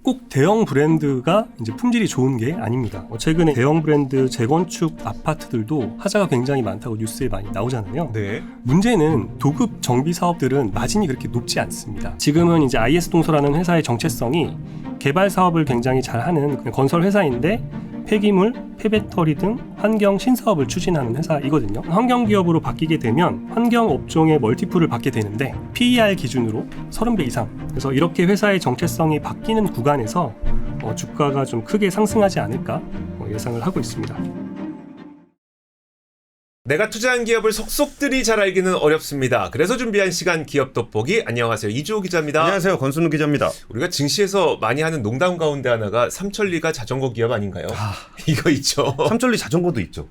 꼭 대형 브랜드가 이제 품질이 좋은 게 아닙니다. 최근에 대형 브랜드 재건축 아파트들도 하자가 굉장히 많다고 뉴스에 많이 나오잖아요. 네. 문제는 도급 정비 사업들은 마진이 그렇게 높지 않습니다. 지금은 이제 IS 동서라는 회사의 정체성이 개발 사업을 굉장히 잘하는 건설 회사인데 폐기물, 폐배터리 등 환경 신사업을 추진하는 회사이거든요. 환경 기업으로 바뀌게 되면 환경 업종의 멀티플을 받게 되는데 PER 기준으로 30배 이상. 그래서 이렇게 회사의 정체성이 바뀌는 구간에서 주가가 좀 크게 상승하지 않을까 예상을 하고 있습니다. 내가 투자한 기업을 속속들이 잘 알기는 어렵습니다. 그래서 준비한 시간 기업 돋보기. 안녕하세요. 이주호 기자입니다. 안녕하세요. 권순우 기자입니다. 우리가 증시에서 많이 하는 농담 가운데 하나가 삼천리가 자전거 기업 아닌가요? 이거 있죠. 삼천리 자전거도 있죠.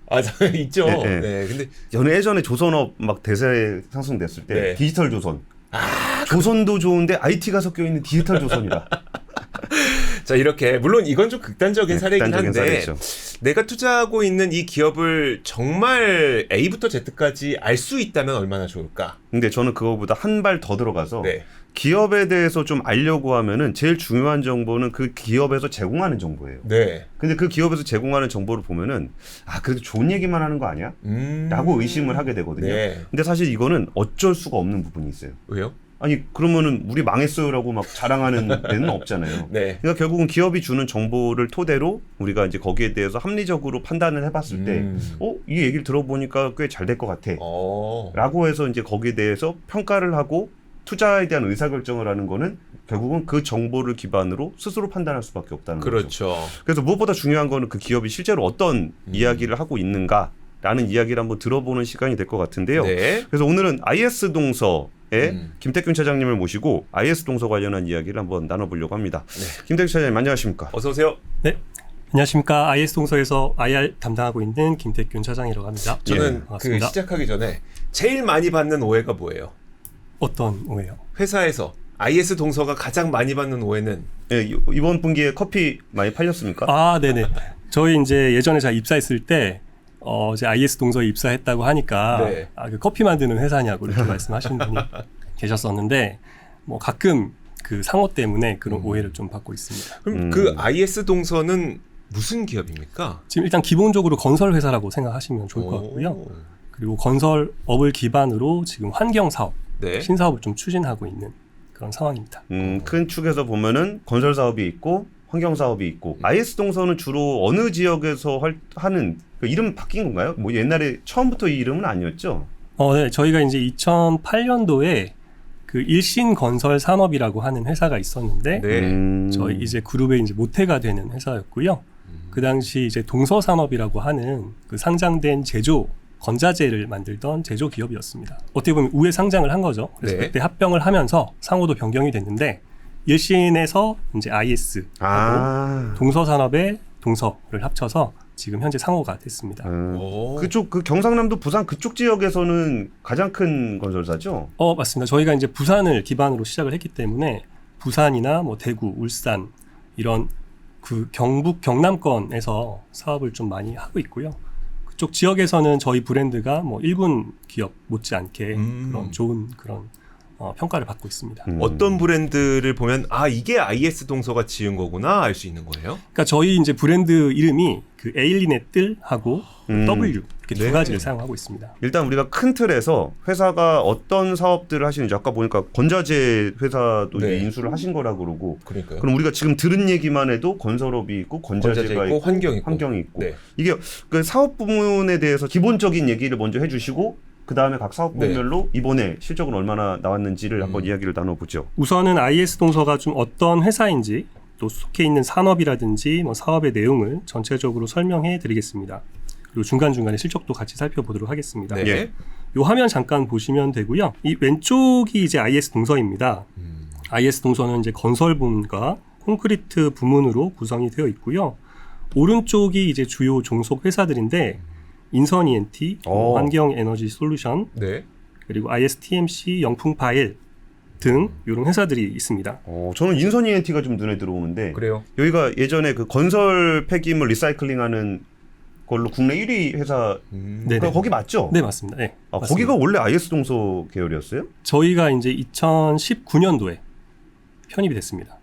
있죠. 네. 네. 근데 저는 예전에 조선업 막 대세 상승됐을 때 네. 디지털 조선. 조선도 좋은데 IT가 섞여 있는 디지털 조선이다. 자, 이렇게 물론 이건 좀 극단적인 사례이긴 극단적인 한데 사례죠. 내가 투자하고 있는 이 기업을 정말 A부터 Z까지 알 수 있다면 얼마나 좋을까? 근데 저는 그거보다 한 발 더 들어가서 네. 기업에 대해서 좀 알려고 하면은 제일 중요한 정보는 그 기업에서 제공하는 정보예요. 네. 근데 그 기업에서 제공하는 정보를 보면은 그래도 좋은 얘기만 하는 거 아니야? 라고 의심을 하게 되거든요. 네. 근데 사실 이거는 어쩔 수가 없는 부분이 있어요. 왜요? 아니 그러면은 우리 망했어요라고 막 자랑하는 데는 없잖아요. 네. 그러니까 결국은 기업이 주는 정보를 토대로 우리가 이제 거기에 대해서 합리적으로 판단을 해봤을 때, 이 얘기를 들어보니까 꽤 잘 될 것 같아. 라고 해서 이제 거기에 대해서 평가를 하고 투자에 대한 의사결정을 하는 거는 결국은 그 정보를 기반으로 스스로 판단할 수밖에 없다는 거죠. 그렇죠. 그래서 무엇보다 중요한 거는 그 기업이 실제로 어떤 이야기를 하고 있는가라는 이야기를 한번 들어보는 시간이 될 것 같은데요. 네. 그래서 오늘은 IS 동서 김택균 차장님을 모시고 IS 동서 관련한 이야기를 한번 나눠보려고 합니다. 네. 김택균 차장님 안녕하십니까? 어서 오세요. 네. 안녕하십니까. IS 동서에서 IR 담당하고 있는 김택균 차장이라고 합니다. 저는 반갑습니다. 시작하기 전에 제일 많이 받는 오해가 뭐예요? 어떤 오해요? 회사에서 IS 동서가 가장 많이 받는 오해는 네, 이번 분기에 커피 많이 팔렸습니까? 네네. 저희 이제 예전에 제가 입사했을 때 이제 IS 동서에 입사했다고 하니까 네. 그 커피 만드는 회사냐고 이렇게 말씀하시는 분이 계셨었는데 가끔 그 상호 때문에 그런 오해를 좀 받고 있습니다. 그럼 그 IS 동서는 무슨 기업입니까? 지금 일단 기본적으로 건설 회사라고 생각하시면 좋을 것 같고요. 그리고 건설업을 기반으로 지금 환경 사업, 네. 신사업을 좀 추진하고 있는 그런 상황입니다. 큰 축에서 보면은 건설 사업이 있고 환경 사업이 있고 IS 동서는 주로 어느 지역에서 하는 그 이름 바뀐 건가요? 뭐 옛날에 처음부터 이 이름은 아니었죠? 네, 저희가 이제 2008년도에 그 일신 건설 산업이라고 하는 회사가 있었는데 네. 저희 이제 그룹의 이제 모태가 되는 회사였고요. 그 당시 이제 동서산업이라고 하는 그 상장된 제조 건자재를 만들던 제조 기업이었습니다. 어떻게 보면 우회 상장을 한 거죠. 그래서 네. 그때 합병을 하면서 상호도 변경이 됐는데 일신에서 이제 IS 하고 동서산업의 동서를 합쳐서 지금 현재 상호가 됐습니다. 그쪽 그 경상남도 부산 그쪽 지역에서는 가장 큰 건설사죠? 맞습니다. 저희가 이제 부산을 기반으로 시작을 했기 때문에 부산이나 뭐 대구, 울산 이런 그 경북 경남권에서 사업을 좀 많이 하고 있고요. 그쪽 지역에서는 저희 브랜드가 뭐 일군 기업 못지않게 그런 좋은 그런 평가를 받고 있습니다. 어떤 브랜드를 보면 이게 IS 동서가 지은 거구나 알 수 있는 거예요? 그러니까 저희 이제 브랜드 이름이 그 에일린의 뜰하고 W 이렇게 두 가지를 사용하고 있습니다. 일단 우리가 큰 틀에서 회사가 어떤 사업들을 하시는지 아까 보니까 건자재 회사도 네. 인수를 하신 거라 그러고 그러니까요. 그럼 우리가 지금 들은 얘기만 해도 건설업이 있고 건자재가 있고 환경이 있고 네. 이게 그 사업 부문에 대해서 기본적인 얘기를 먼저 해주시고 그 다음에 각 사업 부문별로 이번에 실적은 얼마나 나왔는지를 한번 이야기를 나눠보죠. 우선은 IS 동서가 좀 어떤 회사인지 또 속해 있는 산업이라든지 뭐 사업의 내용을 전체적으로 설명해 드리겠습니다. 그리고 중간중간에 실적도 같이 살펴보도록 하겠습니다. 네. 요 화면 잠깐 보시면 되고요. 이 왼쪽이 이제 IS 동서입니다. IS 동서는 이제 건설 부문과 콘크리트 부문으로 구성이 되어 있고요. 오른쪽이 이제 주요 종속 회사들인데 인선 ENT, 환경 에너지 솔루션, 네. 그리고 ISTMC, 영풍 파일 등 이런 회사들이 있습니다. 저는 인선 ENT가 좀 눈에 들어오는데 그래요. 여기가 예전에 그 건설 폐기물 리사이클링하는 걸로 국내 1위 회사 거기 맞죠? 네, 맞습니다. 네, 맞습니다. 거기가 원래 IS 동서 계열이었어요? 저희가 이제 2019년도에 편입이 됐습니다.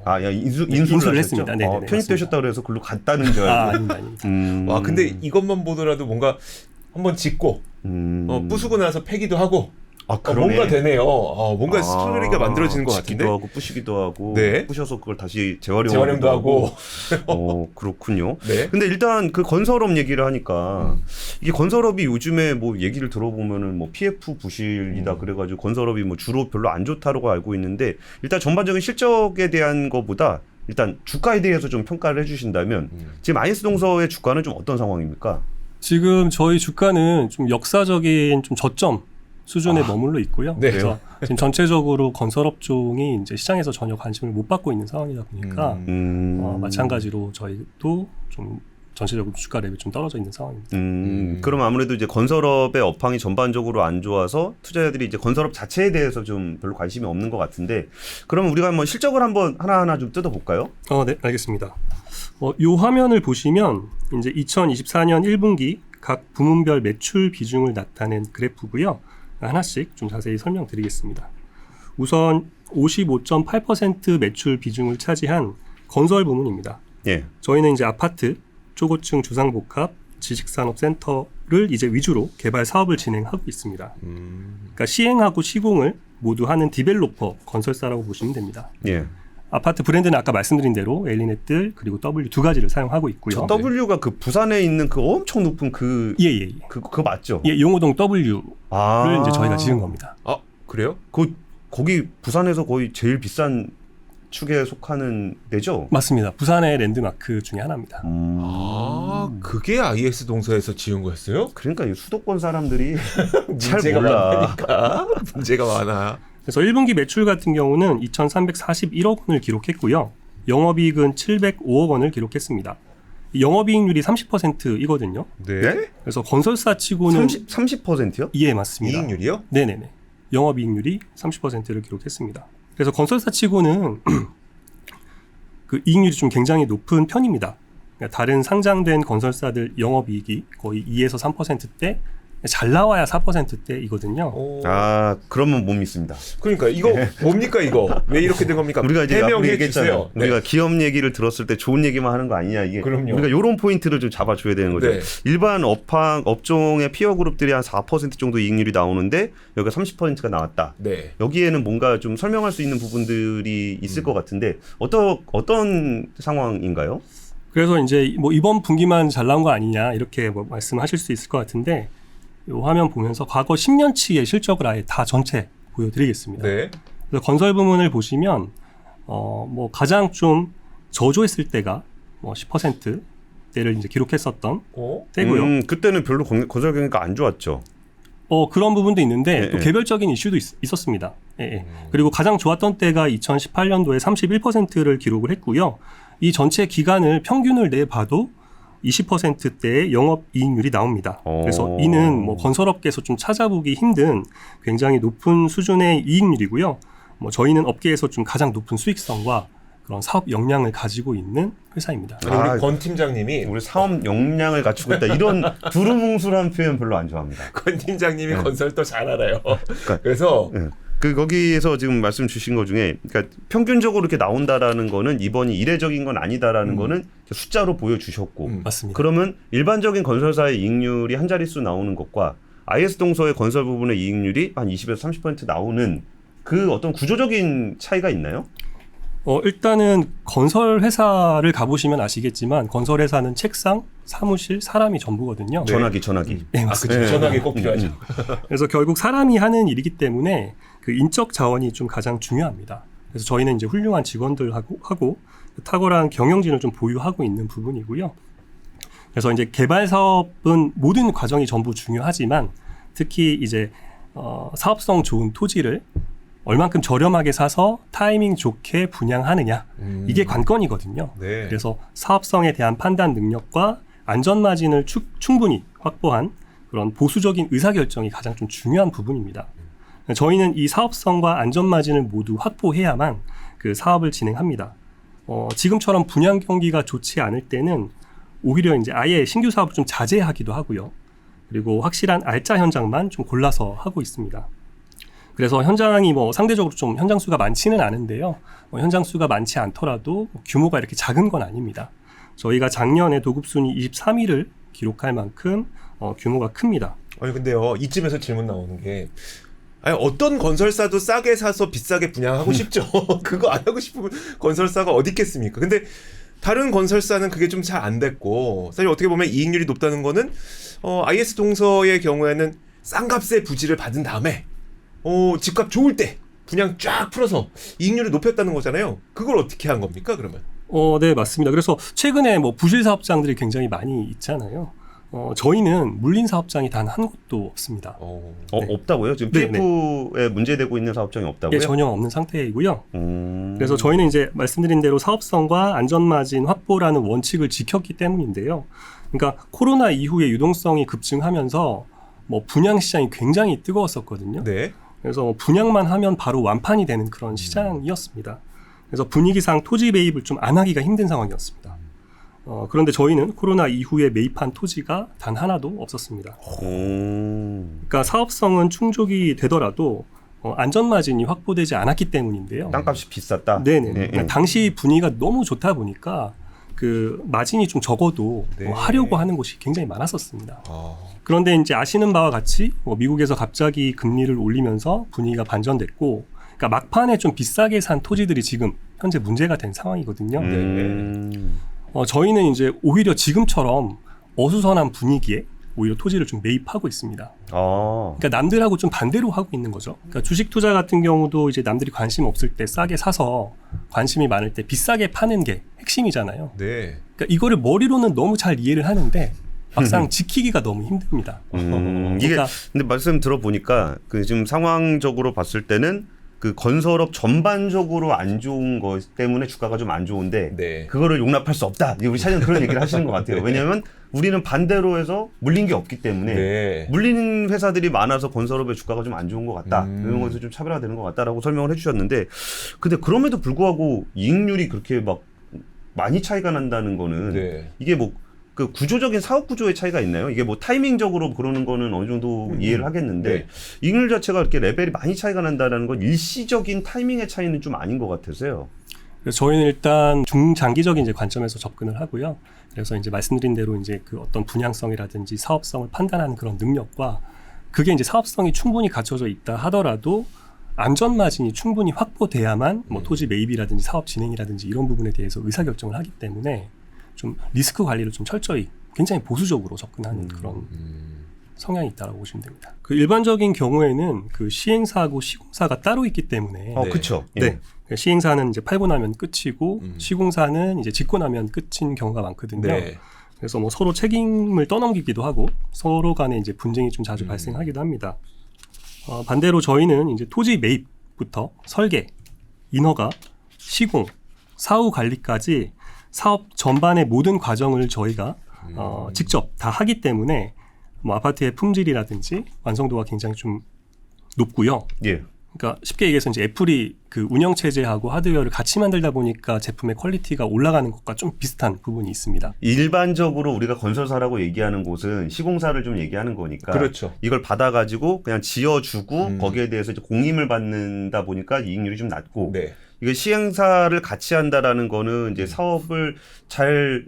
아, 야, 인수를 인수를 하셨죠? 했습니다. 네, 편입되셨다 그래서 글로 갔다는 줄 알고. 아닙니다. 와, 근데 이것만 보더라도 뭔가 한번 짓고 부수고 나서 패기도 하고 뭔가 되네요. 뭔가 스토리가 만들어지는 것 같은데. 짓기도 하고 부시기도 하고 네. 부셔서 그걸 다시 재활용도 하고. 그렇군요. 네. 근데 일단 그 건설업 얘기를 하니까 이게 건설업이 요즘에 뭐 얘기를 들어보면은 뭐 PF 부실이다 그래가지고 건설업이 뭐 주로 별로 안 좋다라고 알고 있는데 일단 전반적인 실적에 대한 것보다 일단 주가에 대해서 좀 평가를 해주신다면 지금 IS 동서의 주가는 좀 어떤 상황입니까? 지금 저희 주가는 좀 역사적인 좀 저점 수준에 머물러 있고요. 네. 그래서 지금 전체적으로 건설업종이 이제 시장에서 전혀 관심을 못 받고 있는 상황이다 보니까 마찬가지로 저희도 좀 전체적으로 주가 랩이 좀 떨어져 있는 상황입니다. 그럼 아무래도 이제 건설업의 업황이 전반적으로 안 좋아서 투자자들이 이제 건설업 자체에 대해서 좀 별로 관심이 없는 것 같은데 그러면 우리가 한번 실적을 한번 하나하나 좀 뜯어볼까요? 네, 알겠습니다. 이 화면을 보시면 이제 2024년 1분기 각 부문별 매출 비중을 나타낸 그래프고요. 하나씩 좀 자세히 설명드리겠습니다. 우선 55.8% 매출 비중을 차지한 건설 부문입니다. 예. 저희는 이제 아파트, 초고층 주상복합, 지식산업센터를 이제 위주로 개발 사업을 진행하고 있습니다. 그러니까 시행하고 시공을 모두 하는 디벨로퍼 건설사라고 보시면 됩니다. 예. 아파트 브랜드는 아까 말씀드린 대로 엘리넷들 그리고 W 두 가지를 사용하고 있고요. W가 그 부산에 있는 그 엄청 높은 예. 그거 맞죠? 예, 용호동 W를 이제 저희가 지은 겁니다. 그래요? 거기 부산에서 거의 제일 비싼 축에 속하는 데죠? 맞습니다. 부산의 랜드마크 중에 하나입니다. 그게 IS 동서에서 지은 거였어요? 그러니까 이 수도권 사람들이 잘 문제가 몰라. 많으니까 문제가 많아. 그래서 1분기 매출 같은 경우는 2,341억 원을 기록했고요. 영업이익은 705억 원을 기록했습니다. 영업이익률이 30%이거든요. 네? 그래서 건설사 치고는 30%요? 예, 맞습니다. 이익률이요? 네네네. 영업이익률이 30%를 기록했습니다. 그래서 건설사 치고는 그 이익률이 좀 굉장히 높은 편입니다. 그러니까 다른 상장된 건설사들 영업이익이 거의 2에서 3%대, 잘 나와야 4%대이거든요. 그러면 못 믿습니다. 그러니까 이거 뭡니까 이거? 왜 이렇게 된 겁니까? 우리가 이제 해명해 주세요. 우리가 기업 얘기를 들었을 때 좋은 얘기만 하는 거 아니냐 이게. 그럼요. 우리가 이런 포인트를 좀 잡아줘야 되는 거죠. 네. 일반 업종의 피어 그룹들이 한 4% 정도 이익률이 나오는데 여기가 30%가 나왔다. 네. 여기에는 뭔가 좀 설명할 수 있는 부분들이 있을 것 같은데 어떤 상황인가요? 그래서 이제 뭐 이번 분기만 잘 나온 거 아니냐 이렇게 뭐 말씀하실 수 있을 것 같은데 이 화면 보면서 과거 10년치의 실적을 아예 다 전체 보여드리겠습니다. 네. 그래서 건설 부문을 보시면 뭐 가장 좀 저조했을 때가 뭐 10%대를 이제 기록했었던 때고요. 그때는 별로 건설 경기가 안 좋았죠. 그런 부분도 있는데 또 개별적인 이슈도 있었습니다. 그리고 가장 좋았던 때가 2018년도에 31%를 기록을 했고요. 이 전체 기간을 평균을 내봐도 20%대의 영업이익률이 나옵니다. 그래서 이는 뭐 건설업계에서 좀 찾아보기 힘든 굉장히 높은 수준의 이익률이고요. 뭐 저희는 업계에서 좀 가장 높은 수익성과 그런 사업 역량을 가지고 있는 회사입니다. 우리 권 팀장님이 우리 사업 역량을 갖추고 있다 이런 두루뭉술한 표현 별로 안 좋아합니다. 권 팀장님이 건설도 잘 알아요. 그래서 거기에서 지금 말씀 주신 것 중에 그러니까 평균적으로 이렇게 나온다라는 거는 이번이 이례적인 건 아니다라는 거는 숫자로 보여주셨고 맞습니다. 그러면 일반적인 건설사의 이익률이 한 자릿수 나오는 것과 IS 동서의 건설 부분의 이익률이 한 20에서 30% 나오는 그 어떤 구조적인 차이가 있나요? 일단은 건설 회사를 가보시면 아시겠지만 건설 회사는 책상, 사무실, 사람이 전부거든요. 전화기. 네, 맞습니다. 그렇죠. 전화기 꼭 필요하죠. 그래서 결국 사람이 하는 일이기 때문에 그 인적 자원이 좀 가장 중요합니다. 그래서 저희는 이제 훌륭한 직원들하고 탁월한 경영진을 좀 보유하고 있는 부분이고요. 그래서 이제 개발 사업은 모든 과정이 전부 중요하지만 특히 이제 사업성 좋은 토지를 얼만큼 저렴하게 사서 타이밍 좋게 분양하느냐 이게 관건이거든요. 네. 그래서 사업성에 대한 판단 능력과 안전 마진을 충분히 확보한 그런 보수적인 의사결정이 가장 좀 중요한 부분입니다. 저희는 이 사업성과 안전 마진을 모두 확보해야만 그 사업을 진행합니다. 지금처럼 분양 경기가 좋지 않을 때는 오히려 이제 아예 신규 사업을 좀 자제하기도 하고요. 그리고 확실한 알짜 현장만 좀 골라서 하고 있습니다. 그래서 현장이 뭐 상대적으로 좀 현장 수가 많지는 않은데요. 현장 수가 많지 않더라도 규모가 이렇게 작은 건 아닙니다. 저희가 작년에 도급 순위 23위를 기록할 만큼 규모가 큽니다. 아니 근데요, 이쯤에서 질문 나오는 게, 아니 어떤 건설사도 싸게 사서 비싸게 분양하고 싶죠. 그거 안 하고 싶으면 건설사가 어디 있겠습니까? 근데 다른 건설사는 그게 좀 잘 안 됐고, 사실 어떻게 보면 이익률이 높다는 거는 IS 동서의 경우에는 싼 값에 부지를 받은 다음에 집값 좋을 때 분양 쫙 풀어서 이익률을 높였다는 거잖아요. 그걸 어떻게 한 겁니까, 그러면? 네, 맞습니다. 그래서 최근에 뭐 부실 사업장들이 굉장히 많이 있잖아요. 저희는 물린 사업장이 단 한 곳도 없습니다. 네. 없다고요? 지금 PF에 문제되고 있는 사업장이 없다고요? 예, 전혀 없는 상태이고요. 그래서 저희는 이제 말씀드린 대로 사업성과 안전마진 확보라는 원칙을 지켰기 때문인데요. 그러니까 코로나 이후에 유동성이 급증하면서 뭐 분양 시장이 굉장히 뜨거웠었거든요. 네. 그래서 분양만 하면 바로 완판이 되는 그런 시장이었습니다. 그래서 분위기상 토지 매입을 좀 안 하기가 힘든 상황이었습니다. 그런데 저희는 코로나 이후에 매입한 토지가 단 하나도 없었습니다. 그러니까 사업성은 충족이 되더라도 안전마진이 확보되지 않았기 때문인데요. 땅값이 비쌌다? 네네. 그러니까 당시 분위기가 너무 좋다 보니까 그 마진이 좀 적어도 네. 하려고 하는 곳이 굉장히 많았었습니다. 그런데 이제 아시는 바와 같이 미국에서 갑자기 금리를 올리면서 분위기가 반전됐고, 그러니까 막판에 좀 비싸게 산 토지들이 지금 현재 문제가 된 상황이거든요. 저희는 이제 오히려 지금처럼 어수선한 분위기에 오히려 토지를 좀 매입하고 있습니다. 그러니까 남들하고 좀 반대로 하고 있는 거죠. 그러니까 주식 투자 같은 경우도 이제 남들이 관심 없을 때 싸게 사서 관심이 많을 때 비싸게 파는 게 핵심이잖아요. 네. 그러니까 이거를 머리로는 너무 잘 이해를 하는데 막상 지키기가 너무 힘듭니다. 이게 그러니까 근데 말씀 들어보니까 그 지금 상황적으로 봤을 때는 그 건설업 전반적으로 안 좋은 것 때문에 주가가 좀 안 좋은데 네. 그거를 용납할 수 없다. 우리 차장님 그런 얘기를 하시는 것 같아요. 네. 왜냐하면 우리는 반대로 해서 물린 게 없기 때문에 네. 물리는 회사들이 많아서 건설업의 주가가 좀 안 좋은 것 같다. 이런 것에서 좀 차별화되는 것 같다라고 설명을 해주셨는데, 근데 그럼에도 불구하고 이익률이 그렇게 막 많이 차이가 난다는 거는 네. 이게 뭐 그 구조적인 사업 구조의 차이가 있나요? 이게 뭐 타이밍적으로 그러는 거는 어느 정도 이해를 하겠는데 네. 이익률 자체가 이렇게 레벨이 많이 차이가 난다는 건 일시적인 타이밍의 차이는 좀 아닌 것 같아서요. 그래서 저희는 일단 중장기적인 이제 관점에서 접근을 하고요. 그래서 이제 말씀드린 대로 이제 그 어떤 분양성이라든지 사업성을 판단하는 그런 능력과 그게 이제 사업성이 충분히 갖춰져 있다 하더라도 안전 마진이 충분히 확보돼야만 뭐 토지 매입이라든지 사업 진행이라든지 이런 부분에 대해서 의사결정을 하기 때문에 좀 리스크 관리를 좀 철저히 굉장히 보수적으로 접근하는 그런 성향이 있다고 보시면 됩니다. 그 일반적인 경우에는 그 시행사하고 시공사가 따로 있기 때문에 그렇죠. 네. 시행사는 이제 팔고 나면 끝이고 시공사는 이제 짓고 나면 끝인 경우가 많거든요. 네. 그래서 뭐 서로 책임을 떠넘기기도 하고 서로 간에 이제 분쟁이 좀 자주 발생하기도 합니다. 반대로 저희는 이제 토지 매입부터 설계, 인허가, 시공, 사후 관리까지 사업 전반의 모든 과정을 저희가 직접 다 하기 때문에 뭐 아파트의 품질이라든지 완성도가 굉장히 좀 높고요. 예. 그러니까 쉽게 얘기해서 이제 애플이 그 운영 체제하고 하드웨어를 같이 만들다 보니까 제품의 퀄리티가 올라가는 것과 좀 비슷한 부분이 있습니다. 일반적으로 우리가 건설사라고 얘기하는 곳은 시공사를 좀 얘기하는 거니까 그렇죠. 이걸 받아가지고 그냥 지어주고 거기에 대해서 이제 공임을 받는다 보니까 이익률이 좀 낮고 네. 이거 시행사를 같이 한다라는 거는 이제 사업을 잘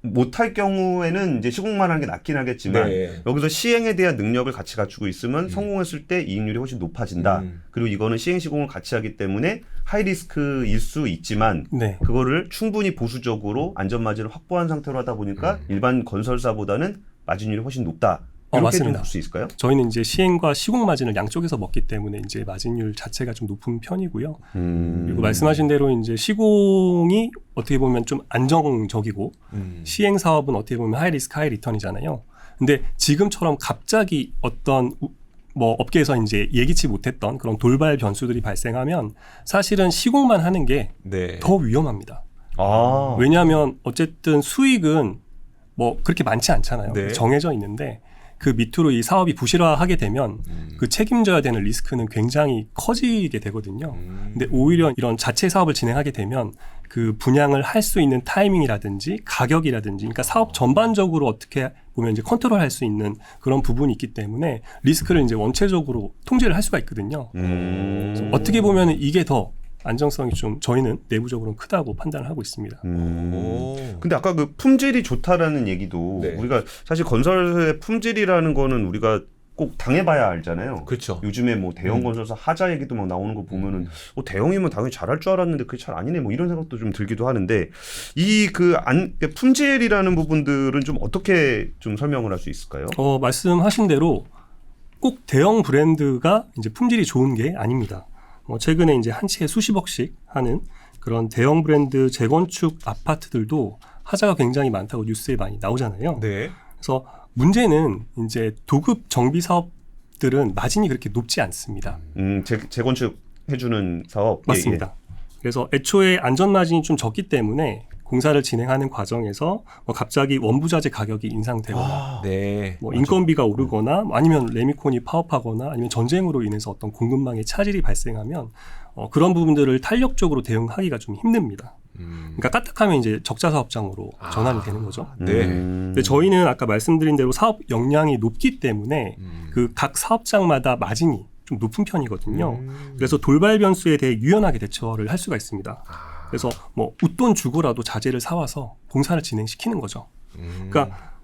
못할 경우에는 이제 시공만 하는 게 낫긴 하겠지만 네. 여기서 시행에 대한 능력을 같이 갖추고 있으면 성공했을 때 이익률이 훨씬 높아진다. 그리고 이거는 시행 시공을 같이 하기 때문에 하이 리스크일 수 있지만 네. 그거를 충분히 보수적으로 안전 마진을 확보한 상태로 하다 보니까 일반 건설사보다는 마진율이 훨씬 높다. 이렇게 맞습니다. 볼 수 있을까요? 저희는 이제 시행과 시공 마진을 양쪽에서 먹기 때문에 이제 마진율 자체가 좀 높은 편이고요. 그리고 말씀하신 대로 이제 시공이 어떻게 보면 좀 안정적이고 시행 사업은 어떻게 보면 하이 리스크 하이 리턴이잖아요. 근데 지금처럼 갑자기 어떤 뭐 업계에서 이제 예기치 못했던 그런 돌발 변수들이 발생하면 사실은 시공만 하는 게 더 위험합니다. 왜냐하면 어쨌든 수익은 뭐 그렇게 많지 않잖아요. 네. 정해져 있는데 그 밑으로 이 사업이 부실화하게 되면 그 책임져야 되는 리스크는 굉장히 커지게 되거든요. 근데 오히려 이런 자체 사업을 진행하게 되면 그 분양을 할 수 있는 타이밍이라든지 가격이라든지 그러니까 사업 전반적으로 어떻게 보면 이제 컨트롤할 수 있는 그런 부분이 있기 때문에 리스크를 이제 원체적으로 통제를 할 수가 있거든요. 그래서 어떻게 보면 이게 더 안정성이 좀 저희는 내부적으로는 크다고 판단을 하고 있습니다. 근데 아까 그 품질이 좋다라는 얘기도 네. 우리가 사실 건설의 품질이라는 거는 우리가 꼭 당해봐야 알잖아요. 그렇죠. 요즘에 뭐 대형 건설사 하자 얘기도 막 나오는 거 보면은 대형이면 당연히 잘할 줄 알았는데 그게 잘 아니네 뭐 이런 생각도 좀 들기도 하는데 이 품질이라는 부분들은 좀 어떻게 좀 설명을 할 수 있을까요? 말씀하신 대로 꼭 대형 브랜드가 이제 품질이 좋은 게 아닙니다. 최근에 이제 한 채에 수십억씩 하는 그런 대형 브랜드 재건축 아파트들도 하자가 굉장히 많다고 뉴스에 많이 나오잖아요. 네. 그래서 문제는 이제 도급 정비 사업들은 마진이 그렇게 높지 않습니다. 재건축 해주는 사업 맞습니다. 그래서 애초에 안전 마진이 좀 적기 때문에 공사를 진행하는 과정에서 갑자기 원부자재 가격이 인상되거나 네. 인건비가 오르거나 아니면 레미콘이 파업하거나 아니면 전쟁으로 인해서 어떤 공급망에 차질이 발생하면 그런 부분들을 탄력적으로 대응하기가 좀 힘듭니다. 그러니까 까딱하면 이제 적자 사업장으로 전환이 되는 거죠. 네. 근데 저희는 아까 말씀드린 대로 사업 역량이 높기 때문에 그 각 사업장마다 마진이 좀 높은 편이거든요. 그래서 돌발 변수에 대해 유연하게 대처를 할 수가 있습니다. 그래서 웃돈 주고라도 자재를 사와서 공사를 진행시키는 거죠. 그러니까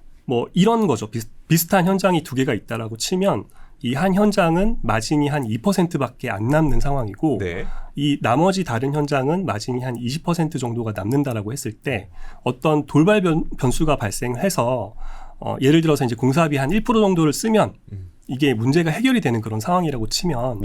이런 거죠. 비슷한 현장이 두 개가 있다라고 치면 이 한 현장은 마진이 한 2%밖에 안 남는 상황이고 네. 이 나머지 다른 현장은 마진이 한 20% 정도가 남는다라고 했을 때 어떤 돌발 변수가 발생해서 예를 들어서 이제 공사비 한 1% 정도를 쓰면 이게 문제가 해결이 되는 그런 상황이라고 치면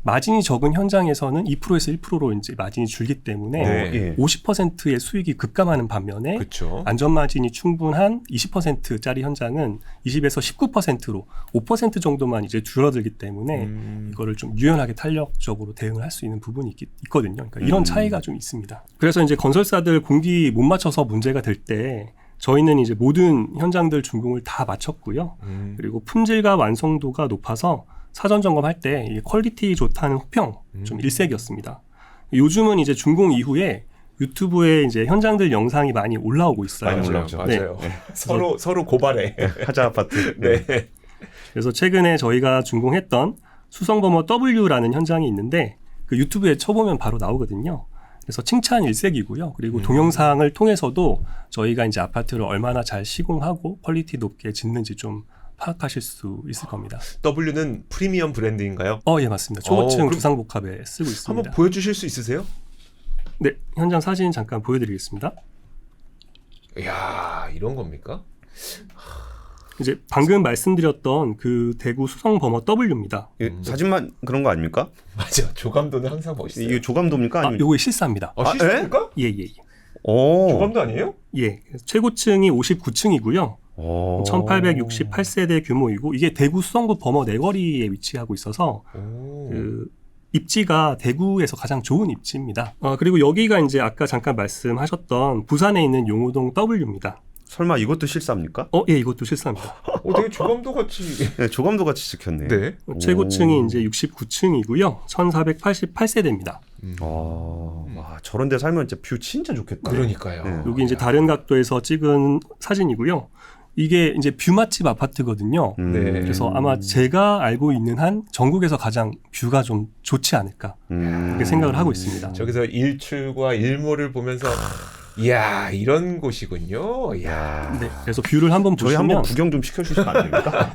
마진이 적은 현장에서는 2%에서 1%로 이제 마진이 줄기 때문에 50%의 수익이 급감하는 반면에 그쵸. 안전 마진이 충분한 20%짜리 현장은 20에서 19%로 5% 정도만 이제 줄어들기 때문에 이거를 좀 유연하게 탄력적으로 대응을 할 수 있는 부분이 있거든요. 그러니까 이런 차이가 좀 있습니다. 그래서 이제 건설사들 공기 못 맞춰서 문제가 될 때 저희는 이제 모든 현장들 준공을 다 마쳤고요. 그리고 품질과 완성도가 높아서 사전 점검할 때 이 퀄리티 좋다는 호평 좀 일색이었습니다. 요즘은 이제 준공 이후에 유튜브에 이제 현장들 영상이 많이 올라오고 있어요. 많이 올라오죠. 맞아요. 네. 서로 고발해. 하자 아파트. 네. 그래서 최근에 저희가 준공했던 수성버머 W라는 현장이 있는데 그 유튜브에 쳐보면 바로 나오거든요. 그래서 칭찬 일색이고요. 그리고 동영상을 통해서도 저희가 이제 아파트를 얼마나 잘 시공하고 퀄리티 높게 짓는지 좀 파악하실 수 있을 겁니다. W는 프리미엄 브랜드인가요? 예, 맞습니다. 초고층 그럼 주상복합에 쓰고 있습니다. 한번 보여주실 수 있으세요? 네, 현장 사진 잠깐 보여드리겠습니다. 이야, 이런 겁니까? 이제 방금 말씀드렸던 그 대구 수성버머 W입니다. 사진만 그런 거 아닙니까? 맞아. 조감도는 항상 멋있어요. 이게 조감도입니까? 아니면 요게 실사입니다. 실수입니까? 예. 조감도 아니에요? 예. 최고층이 59층이고요. 1868세대 규모이고 이게 대구 수성구 범어 내거리에 위치하고 있어서 그 입지가 대구에서 가장 좋은 입지입니다. 그리고 여기가 이제 아까 잠깐 말씀하셨던 부산에 있는 용호동 W입니다. 설마 이것도 실사입니까? 예, 이것도 실사입니다. 되게 조감도 같이. 네, 조감도 같이 찍혔네. 네. 최고층이 이제 69층이고요. 1488세대입니다. 저런 데 살면 진짜 뷰 진짜 좋겠다. 그러니까요. 네. 여기 이제 다른 각도에서 찍은 사진이고요. 이게 이제 뷰 맛집 아파트거든요. 네. 그래서 아마 제가 알고 있는 한 전국에서 가장 뷰가 좀 좋지 않을까 그렇게 생각을 하고 있습니다. 저기서 일출과 일몰을 보면서 이야, 이런 곳이군요. 이야. 네, 그래서 뷰를 한번 저희 보시면 한번 구경 좀 시켜주시면 안 됩니까?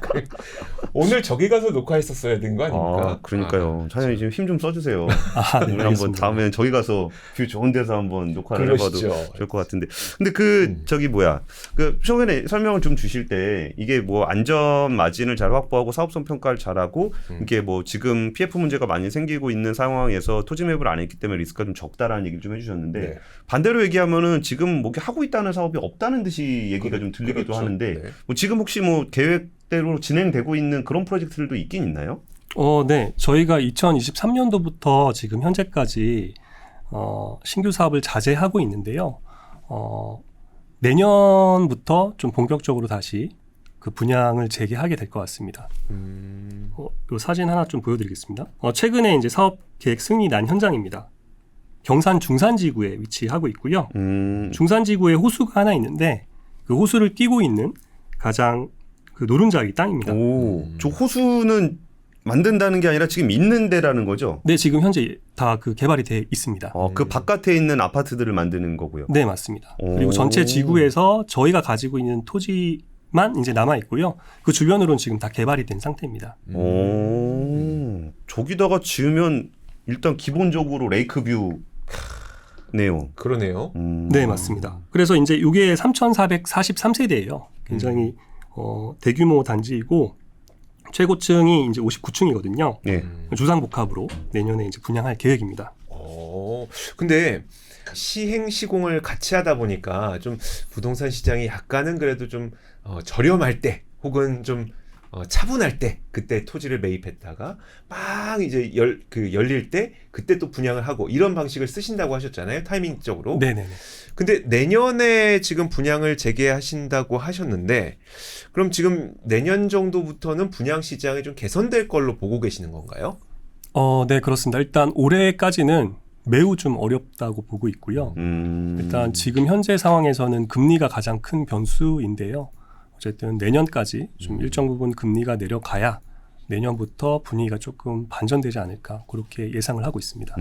오늘 저기 가서 녹화했었어야 된 거 아닙니까? 그러니까요. 차장님 지금 힘 좀 써주세요. 네, 우리 한번 알겠습니다. 다음엔 저기 가서 뷰 좋은 데서 한번 녹화를 그러시죠. 해봐도 좋을 것 같은데. 근데 처음에 설명을 좀 주실 때 이게 뭐 안전 마진을 잘 확보하고 사업성 평가를 잘하고 이게 뭐 지금 PF 문제가 많이 생기고 있는 상황에서 토지 매입을 안 했기 때문에 리스크가 좀 적다라는 얘기를 좀 해주셨는데 네. 반대로 얘기하면은 지금 뭐 하고 있다는 사업이 없다는 듯이 얘기가 좀 들리기도 그렇죠. 하는데 네. 뭐 지금 혹시 뭐 계획대로 진행되고 있는 그런 프로젝트들도 있긴 있나요? 네, 저희가 2023년도부터 지금 현재까지 신규 사업을 자제하고 있는데요. 내년부터 좀 본격적으로 다시 그 분양을 재개하게 될 것 같습니다. 이 사진 하나 좀 보여드리겠습니다. 최근에 이제 사업 계획 승인이 난 현장입니다. 경산 중산지구에 위치하고 있고요. 중산지구에 호수가 하나 있는데 그 호수를 끼고 있는 가장 그 노른자 이 땅입니다. 오, 저 호수는 만든다는 게 아니라 지금 있는 데라는 거죠? 네, 지금 현재 다 그 개발이 돼 있습니다. 그 바깥에 있는 아파트들을 만드는 거고요. 네, 맞습니다. 오. 그리고 전체 지구에서 저희가 가지고 있는 토지만 이제 남아 있고요. 그 주변으로는 지금 다 개발이 된 상태입니다. 오, 저기다가 지으면 일단 기본적으로 레이크뷰 네요. 그러네요. 네, 맞습니다. 그래서 이제 이게 3,443세대예요. 굉장히 대규모 단지이고 최고층이 이제 59층이거든요. 네. 주상복합으로 내년에 이제 분양할 계획입니다. 근데 시행 시공을 같이 하다 보니까 좀 부동산 시장이 약간은 그래도 좀 저렴할 때 혹은 좀 차분할 때 그때 토지를 매입했다가 막 이제 열릴 때 그때 또 분양을 하고 이런 방식을 쓰신다고 하셨잖아요. 타이밍적으로. 네네네. 근데 내년에 지금 분양을 재개하신다고 하셨는데 그럼 지금 내년 정도부터는 분양 시장이 좀 개선될 걸로 보고 계시는 건가요? 네, 그렇습니다. 일단 올해까지는 매우 좀 어렵다고 보고 있고요. 일단 지금 현재 상황에서는 금리가 가장 큰 변수인데요. 어쨌든 내년까지 좀 일정 부분 금리가 내려가야 내년부터 분위기가 조금 반전되지 않을까 그렇게 예상을 하고 있습니다.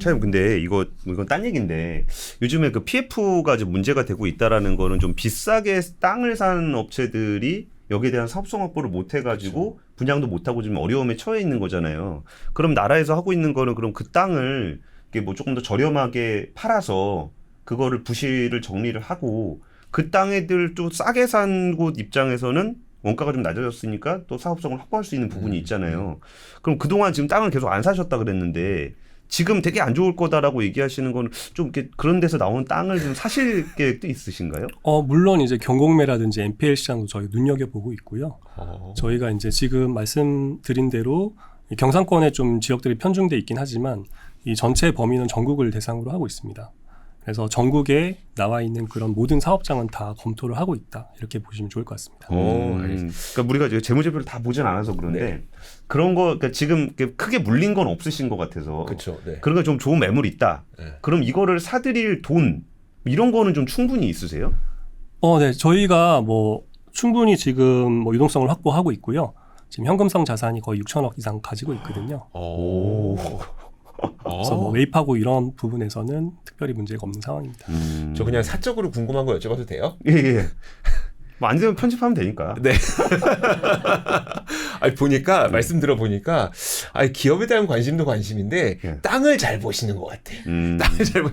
참 근데 이건 딴 얘기인데 요즘에 그 PF가 좀 문제가 되고 있다라는 거는 좀 비싸게 땅을 산 업체들이 여기에 대한 사업성 확보를 못 해가지고 그렇죠. 분양도 못 하고 지금 어려움에 처해 있는 거잖아요. 그럼 나라에서 하고 있는 거는 그럼 그 땅을 이게 뭐 조금 더 저렴하게 팔아서 그거를 부실을 정리를 하고 그 땅애들 또 싸게 산 곳 입장에서는 원가가 좀 낮아졌으니까 또 사업성을 확보할 수 있는 부분이 있잖아요. 그럼 그동안 지금 땅을 계속 안 사셨다 그랬는데 지금 되게 안 좋을 거다라고 얘기하시는 건 좀 이렇게 그런 데서 나오는 땅을 좀 사실 계획도 있으신가요? 물론 이제 경공매라든지 NPL 시장도 저희 눈여겨보고 있고요. 저희가 이제 지금 말씀드린 대로 경상권에 좀 지역들이 편중돼 있긴 하지만 이 전체 범위는 전국을 대상으로 하고 있습니다. 그래서 전국에 나와 있는 그런 모든 사업장은 다 검토를 하고 있다. 이렇게 보시면 좋을 것 같습니다. 그러니까 우리가 이제 재무제표를 다 보진 않아서 그런데 네. 그런 거 그러니까 지금 크게 물린 건 없으신 것 같아서 그렇죠. 네. 그런 거 좀 좋은 매물이 있다. 네. 그럼 이거를 사드릴 돈 이런 거는 좀 충분히 있으세요? 네, 저희가 뭐 충분히 지금 뭐 유동성을 확보하고 있고요. 지금 현금성 자산이 거의 6천억 이상 가지고 있거든요. 그래서 뭐 매입하고 이런 부분에서는 특별히 문제가 없는 상황입니다. 저 그냥 사적으로 궁금한 거 여쭤봐도 돼요? 예. 뭐 안 되면 편집하면 되니까. 네. 아니 보니까 말씀 들어보니까 기업에 대한 관심도 관심인데 땅을 잘 보시는 것 같아. 땅을 잘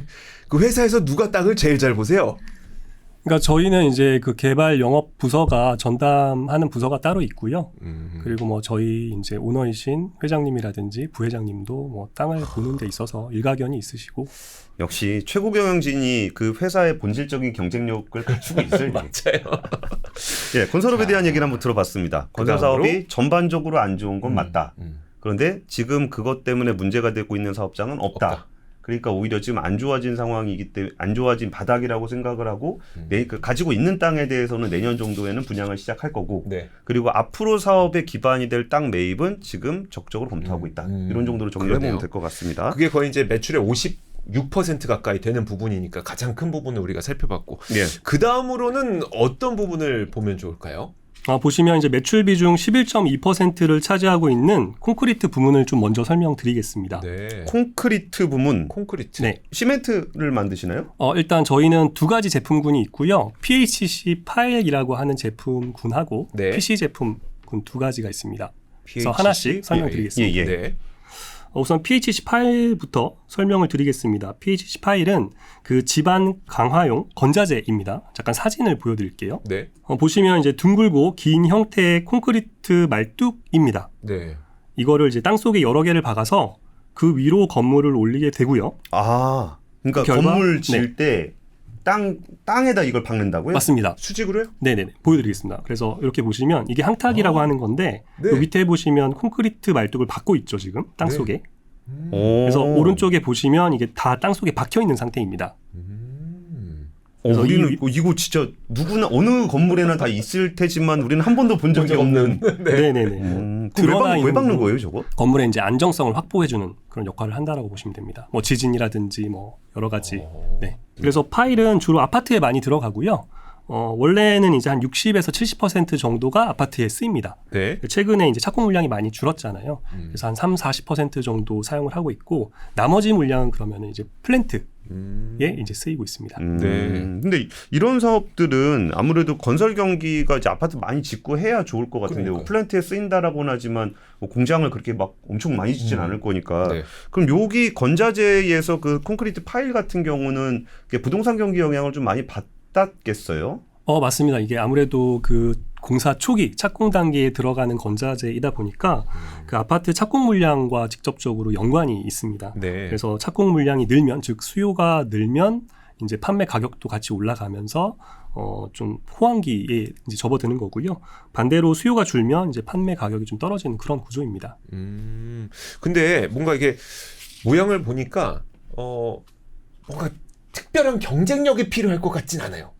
그 회사에서 누가 땅을 제일 잘 보세요? 그러니까 저희는 이제 그 개발 영업 부서가 전담하는 부서가 따로 있고요. 그리고 뭐 저희 이제 오너이신 회장님이라든지 부회장님도 뭐 땅을 보는 데 있어서 일가견이 있으시고. 역시 최고 경영진이 그 회사의 본질적인 경쟁력을 갖추고 있어요. 맞아요. 예, 건설업에 대한 얘기를 한번 들어봤습니다. 건설 사업이 전반적으로 안 좋은 건 맞다. 그런데 지금 그것 때문에 문제가 되고 있는 사업장은 없다. 그러니까 오히려 지금 안 좋아진 상황이기 때문에 안 좋아진 바닥이라고 생각을 하고 가지고 있는 땅에 대해서는 내년 정도에는 분양을 시작할 거고 네. 그리고 앞으로 사업의 기반이 될 땅 매입은 지금 적극적으로 검토하고 있다. 이런 정도로 정리해 보면 될 것 같습니다. 그게 거의 이제 매출의 6% 가까이 되는 부분이니까 가장 큰 부분을 우리가 살펴봤고 네. 그 다음으로는 어떤 부분을 보면 좋을까요? 보시면 이제 매출 비중 11.2%를 차지하고 있는 콘크리트 부문을 좀 먼저 설명드리겠습니다. 네. 콘크리트 부문. 콘크리트. 네. 시멘트를 만드시나요? 일단 저희는 두 가지 제품군이 있고요. PHC 파일이라고 하는 제품군하고 네. PC 제품군 두 가지가 있습니다. 그래서 하나씩 설명드리겠습니다. 네. 우선 PHC 파일부터 설명을 드리겠습니다. PHC 파일은 그 지반 강화용 건자재입니다. 잠깐 사진을 보여드릴게요. 네. 보시면 이제 둥글고 긴 형태의 콘크리트 말뚝입니다. 네. 이거를 이제 땅 속에 여러 개를 박아서 그 위로 건물을 올리게 되고요. 그러니까 건물 지을 때 땅에다 이걸 박는다고요? 맞습니다. 수직으로요? 네네네. 보여드리겠습니다. 그래서 이렇게 보시면 이게 항탁이라고 하는 건데 네. 그 밑에 보시면 콘크리트 말뚝을 박고 있죠 지금 땅 속에. 그래서 오른쪽에 보시면 이게 다 땅 속에 박혀 있는 상태입니다. 우리는 이거 진짜 누구나 어느 건물에나 다 있을 테지만 우리는 한 번도 본 적이 없는. 네네네. 왜 박는 거예요, 저거? 건물의 이제 안정성을 확보해주는 그런 역할을 한다라고 보시면 됩니다. 뭐 지진이라든지 뭐 여러 가지. 네. 그래서 파일은 주로 아파트에 많이 들어가고요. 원래는 이제 한 60에서 70% 정도가 아파트에 쓰입니다. 네. 최근에 이제 착공 물량이 많이 줄었잖아요. 그래서 한 30-40% 정도 사용을 하고 있고 나머지 물량은 그러면 이제 플랜트에 이제 쓰이고 있습니다. 네. 근데 이런 사업들은 아무래도 건설 경기가 이제 아파트 많이 짓고 해야 좋을 것 같은데 그러니까요. 플랜트에 쓰인다라고는 하지만 뭐 공장을 그렇게 막 엄청 많이 짓진 않을 거니까. 네. 그럼 여기 건자재에서 그 콘크리트 파일 같은 경우는 부동산 경기 영향을 좀 많이 받았겠어요? 맞습니다. 이게 아무래도 그 공사 초기 착공 단계에 들어가는 건자재이다 보니까 그 아파트 착공 물량과 직접적으로 연관이 있습니다. 네. 그래서 착공 물량이 늘면, 즉 수요가 늘면 이제 판매 가격도 같이 올라가면서 좀 호황기에 이제 접어드는 거고요. 반대로 수요가 줄면 이제 판매 가격이 좀 떨어지는 그런 구조입니다. 근데 뭔가 이게 모양을 보니까 뭔가 특별한 경쟁력이 필요할 것 같진 않아요.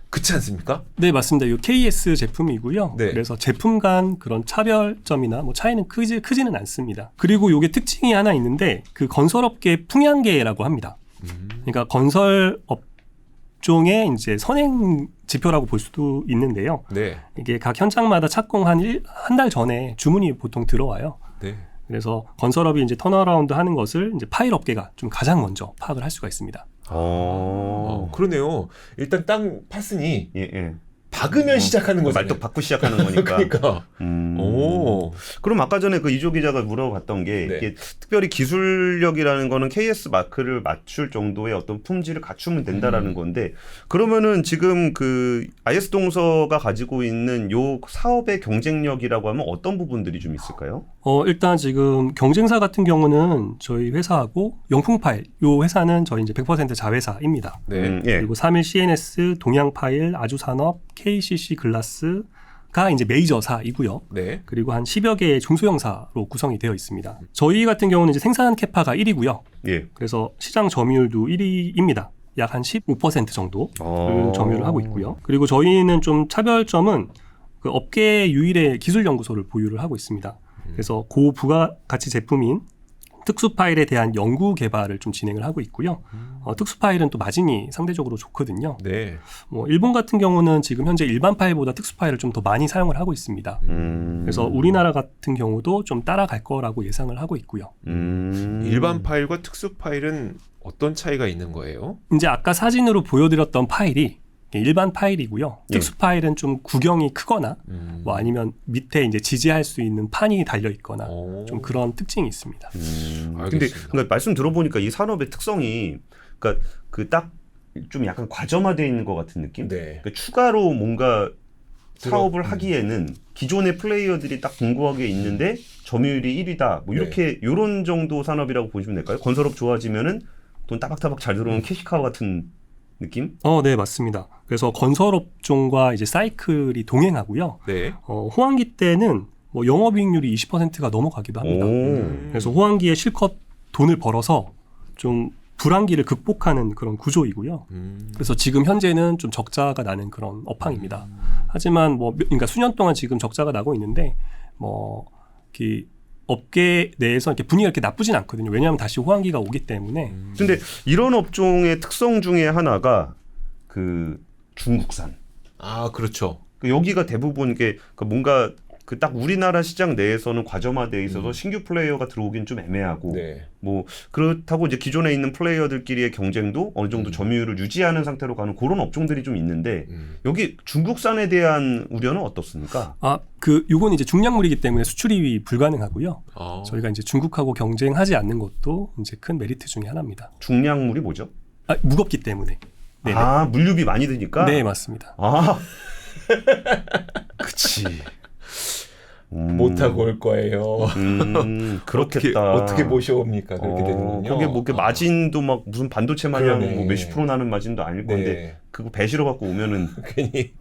그렇지 않습니까? 네, 맞습니다. 이 KS 제품이고요. 네. 그래서 제품 간 그런 차별점이나 뭐 차이는 크지는 않습니다. 그리고 이게 특징이 하나 있는데 그 건설업계 풍향계라고 합니다. 그러니까 건설업 종의 이제 선행 지표라고 볼 수도 있는데요. 네. 이게 각 현장마다 착공 한 달 전에 주문이 보통 들어와요. 네. 그래서 건설업이 이제 턴어라운드 하는 것을 이제 파일 업계가 좀 가장 먼저 파악을 할 수가 있습니다. 그러네요. 일단 땅 팠으니 예. 박으면 시작하는 거잖아요. 말뚝 받고 시작하는 거니까. 그러니까. 오. 그럼 아까 전에 그 이조 기자가 물어봤던 게 네. 이게 특별히 기술력이라는 거는 KS 마크를 맞출 정도의 어떤 품질을 갖추면 된다라는 건데 그러면은 지금 그 IS 동서가 가지고 있는 요 사업의 경쟁력이라고 하면 어떤 부분들이 좀 있을까요? 일단 지금 경쟁사 같은 경우는 저희 회사하고 영풍파일, 요 회사는 저희 이제 100% 자회사입니다. 네. 예. 그리고 3일 CNS, 동양파일, 아주산업, KCC 글라스가 이제 메이저사이고요. 네. 그리고 한 10여 개의 중소형사로 구성이 되어 있습니다. 저희 같은 경우는 이제 생산 캐파가 1위고요. 예. 그래서 시장 점유율도 1위입니다. 약 한 15% 정도를 점유를 하고 있고요. 그리고 저희는 좀 차별점은 그 업계 유일의 기술 연구소를 보유를 하고 있습니다. 그래서 고부가가치 제품인 특수 파일에 대한 연구 개발을 좀 진행을 하고 있고요. 특수 파일은 또 마진이 상대적으로 좋거든요. 네. 뭐 일본 같은 경우는 지금 현재 일반 파일보다 특수 파일을 좀 더 많이 사용을 하고 있습니다. 그래서 우리나라 같은 경우도 좀 따라갈 거라고 예상을 하고 있고요. 일반 파일과 특수 파일은 어떤 차이가 있는 거예요? 이제 아까 사진으로 보여드렸던 파일이 일반 파일이고요. 예. 특수 파일은 좀 구경이 크거나 뭐 아니면 밑에 이제 지지할 수 있는 판이 달려 있거나 좀 그런 특징이 있습니다. 근데 그러니까 말씀 들어보니까 이 산업의 특성이 그러니까 그 딱 좀 약간 과점화되어 있는 것 같은 느낌? 네. 그러니까 추가로 뭔가 사업을 하기에는 기존의 플레이어들이 딱 궁구하게 있는데 점유율이 1위다. 뭐 이렇게 요런 정도 산업이라고 보시면 될까요? 건설업 좋아지면은 돈 따박따박 잘 들어오는 캐시카우 같은 느낌? 네, 맞습니다. 그래서 건설업종과 이제 사이클이 동행하고요. 네. 호황기 때는 뭐 영업이익률이 20%가 넘어가기도 합니다. 그래서 호황기에 실컷 돈을 벌어서 좀 불황기를 극복하는 그런 구조이고요. 그래서 지금 현재는 좀 적자가 나는 그런 업황입니다. 하지만 뭐 그러니까 수년 동안 지금 적자가 나고 있는데 뭐 이렇게 업계 내에서 이렇게 분위기가 이렇게 나쁘진 않거든요. 왜냐하면 다시 호황기가 오기 때문에. 근데 이런 업종의 특성 중에 하나가 그 중국산. 아, 그렇죠. 여기가 대부분 이게 뭔가 그 딱 우리나라 시장 내에서는 과점화돼 있어서 신규 플레이어가 들어오긴 좀 애매하고 네. 뭐 그렇다고 이제 기존에 있는 플레이어들끼리의 경쟁도 어느 정도 점유율을 유지하는 상태로 가는 그런 업종들이 좀 있는데 여기 중국산에 대한 우려는 어떻습니까? 요건 이제 중량물이기 때문에 수출이 불가능하고요. 저희가 이제 중국하고 경쟁하지 않는 것도 이제 큰 메리트 중에 하나입니다. 중량물이 뭐죠? 무겁기 때문에. 네네. 물류비 많이 드니까? 네, 맞습니다. 그치. 못하고 올 거예요. 그렇겠다. 어떻게 모셔옵니까? 그렇게 되는군요. 거기에 뭐 마진도 막 무슨 반도체 마냥 그러네. 뭐 몇십 프로 나는 마진도 아닐 건데 네. 그거 배시로 갖고 오면은 괜히.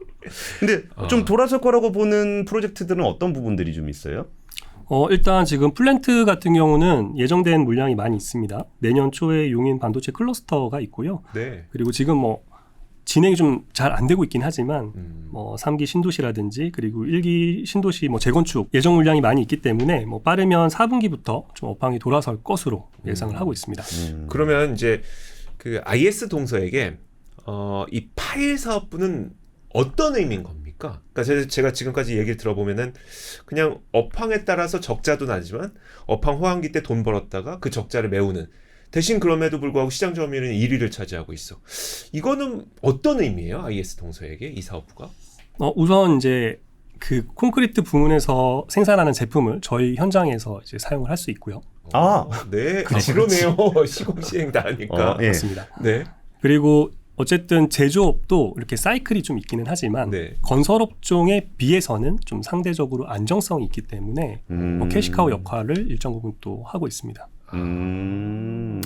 근데 좀 돌아설 거라고 보는 프로젝트들은 어떤 부분들이 좀 있어요? 일단 지금 플랜트 같은 경우는 예정된 물량이 많이 있습니다. 내년 초에 용인 반도체 클러스터가 있고요. 네. 그리고 지금 뭐 진행이 좀 잘 안 되고 있긴 하지만 뭐 3기 신도시라든지 그리고 1기 신도시 뭐 재건축 예정 물량이 많이 있기 때문에 뭐 빠르면 4분기부터 좀 업황이 돌아설 것으로 예상을 하고 있습니다. 그러면 이제 그 IS 동서에게 이 파일 사업부는 어떤 의미인 겁니까? 그러니까 제가 지금까지 얘기를 들어보면은 그냥 업황에 따라서 적자도 나지만 업황 호황기 때 돈 벌었다가 그 적자를 메우는 대신 그럼에도 불구하고 시장 점유율은 1위를 차지하고 있어. 이거는 어떤 의미예요? IS 동서에게 이 사업부가? 우선 이제 그 콘크리트 부문에서 생산하는 제품을 저희 현장에서 이제 사용을 할 수 있고요. 네. 그렇지. 그러네요. 시공시행 다 하니까. 예. 맞습니다. 네. 그리고 어쨌든 제조업도 이렇게 사이클이 좀 있기는 하지만 네. 건설업종에 비해서는 좀 상대적으로 안정성이 있기 때문에 캐시카우 역할을 일정 부분 또 하고 있습니다.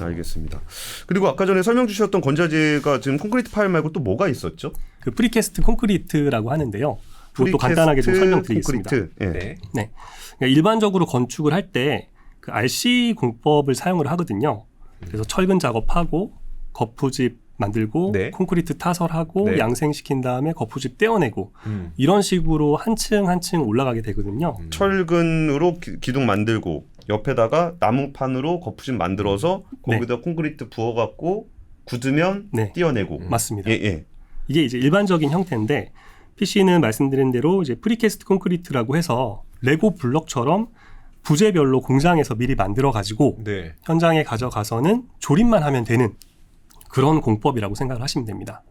알겠습니다. 그리고 아까 전에 설명 주셨던 건자재가 지금 콘크리트 파일 말고 또 뭐가 있었죠? 그 프리캐스트 콘크리트라고 하는데요. 그것도 간단하게 좀 설명드리겠습니다. 예. 네. 네. 그러니까 일반적으로 건축을 할 때 그 RC 공법을 사용을 하거든요. 그래서 철근 작업하고 거푸집 만들고 네. 콘크리트 타설하고 네. 양생시킨 다음에 거푸집 떼어내고 이런 식으로 한 층 한 층 올라가게 되거든요. 철근으로 기둥 만들고 옆에다가 나무판으로 거푸집 만들어서 거기다 콘크리트 부어갖고 굳으면 네. 띄어내고. 맞습니다. 예. 이게 이제 일반적인 형태인데 PC는 말씀드린 대로 이제 프리캐스트 콘크리트라고 해서 레고 블럭처럼 부재별로 공장에서 미리 만들어 가지고 네. 현장에 가져가서는 조립만 하면 되는 그런 공법이라고 생각을 하시면 됩니다.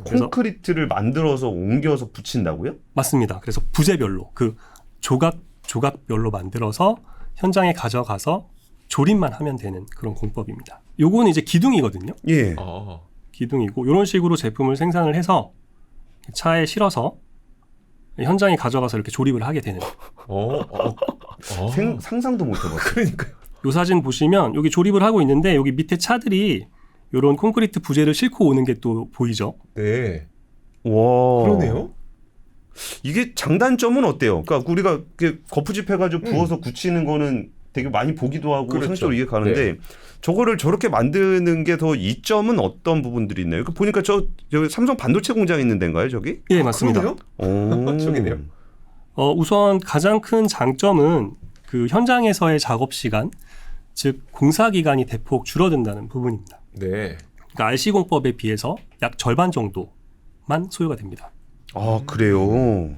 그래서 콘크리트를 만들어서 옮겨서 붙인다고요? 맞습니다. 그래서 부재별로 그 조각별로 만들어서 현장에 가져가서 조립만 하면 되는 그런 공법입니다. 요거는 이제 기둥이거든요. 예. 기둥이고 이런 식으로 제품을 생산을 해서 차에 실어서 현장에 가져가서 이렇게 조립을 하게 되는. 상상도 못 해봤어요. 그러니까요. 이 사진 보시면 여기 조립을 하고 있는데 여기 밑에 차들이 이런 콘크리트 부재를 싣고 오는 게 또 보이죠. 네. 와. 그러네요. 이게 장단점은 어때요? 그러니까 우리가 거푸집 해가지고 부어서 굳히는 거는 되게 많이 보기도 하고 그렇죠. 상식적으로 이해가는데 네. 저거를 저렇게 만드는 게 더 이점은 어떤 부분들이 있나요? 보니까 저 삼성 반도체 공장 있는 데인가요, 저기? 예, 맞습니다. 그러네요? 저기네요. 우선 가장 큰 장점은 그 현장에서의 작업 시간, 즉 공사 기간이 대폭 줄어든다는 부분입니다. 네. 그러니까 RC 공법에 비해서 약 절반 정도만 소요가 됩니다. 아, 그래요.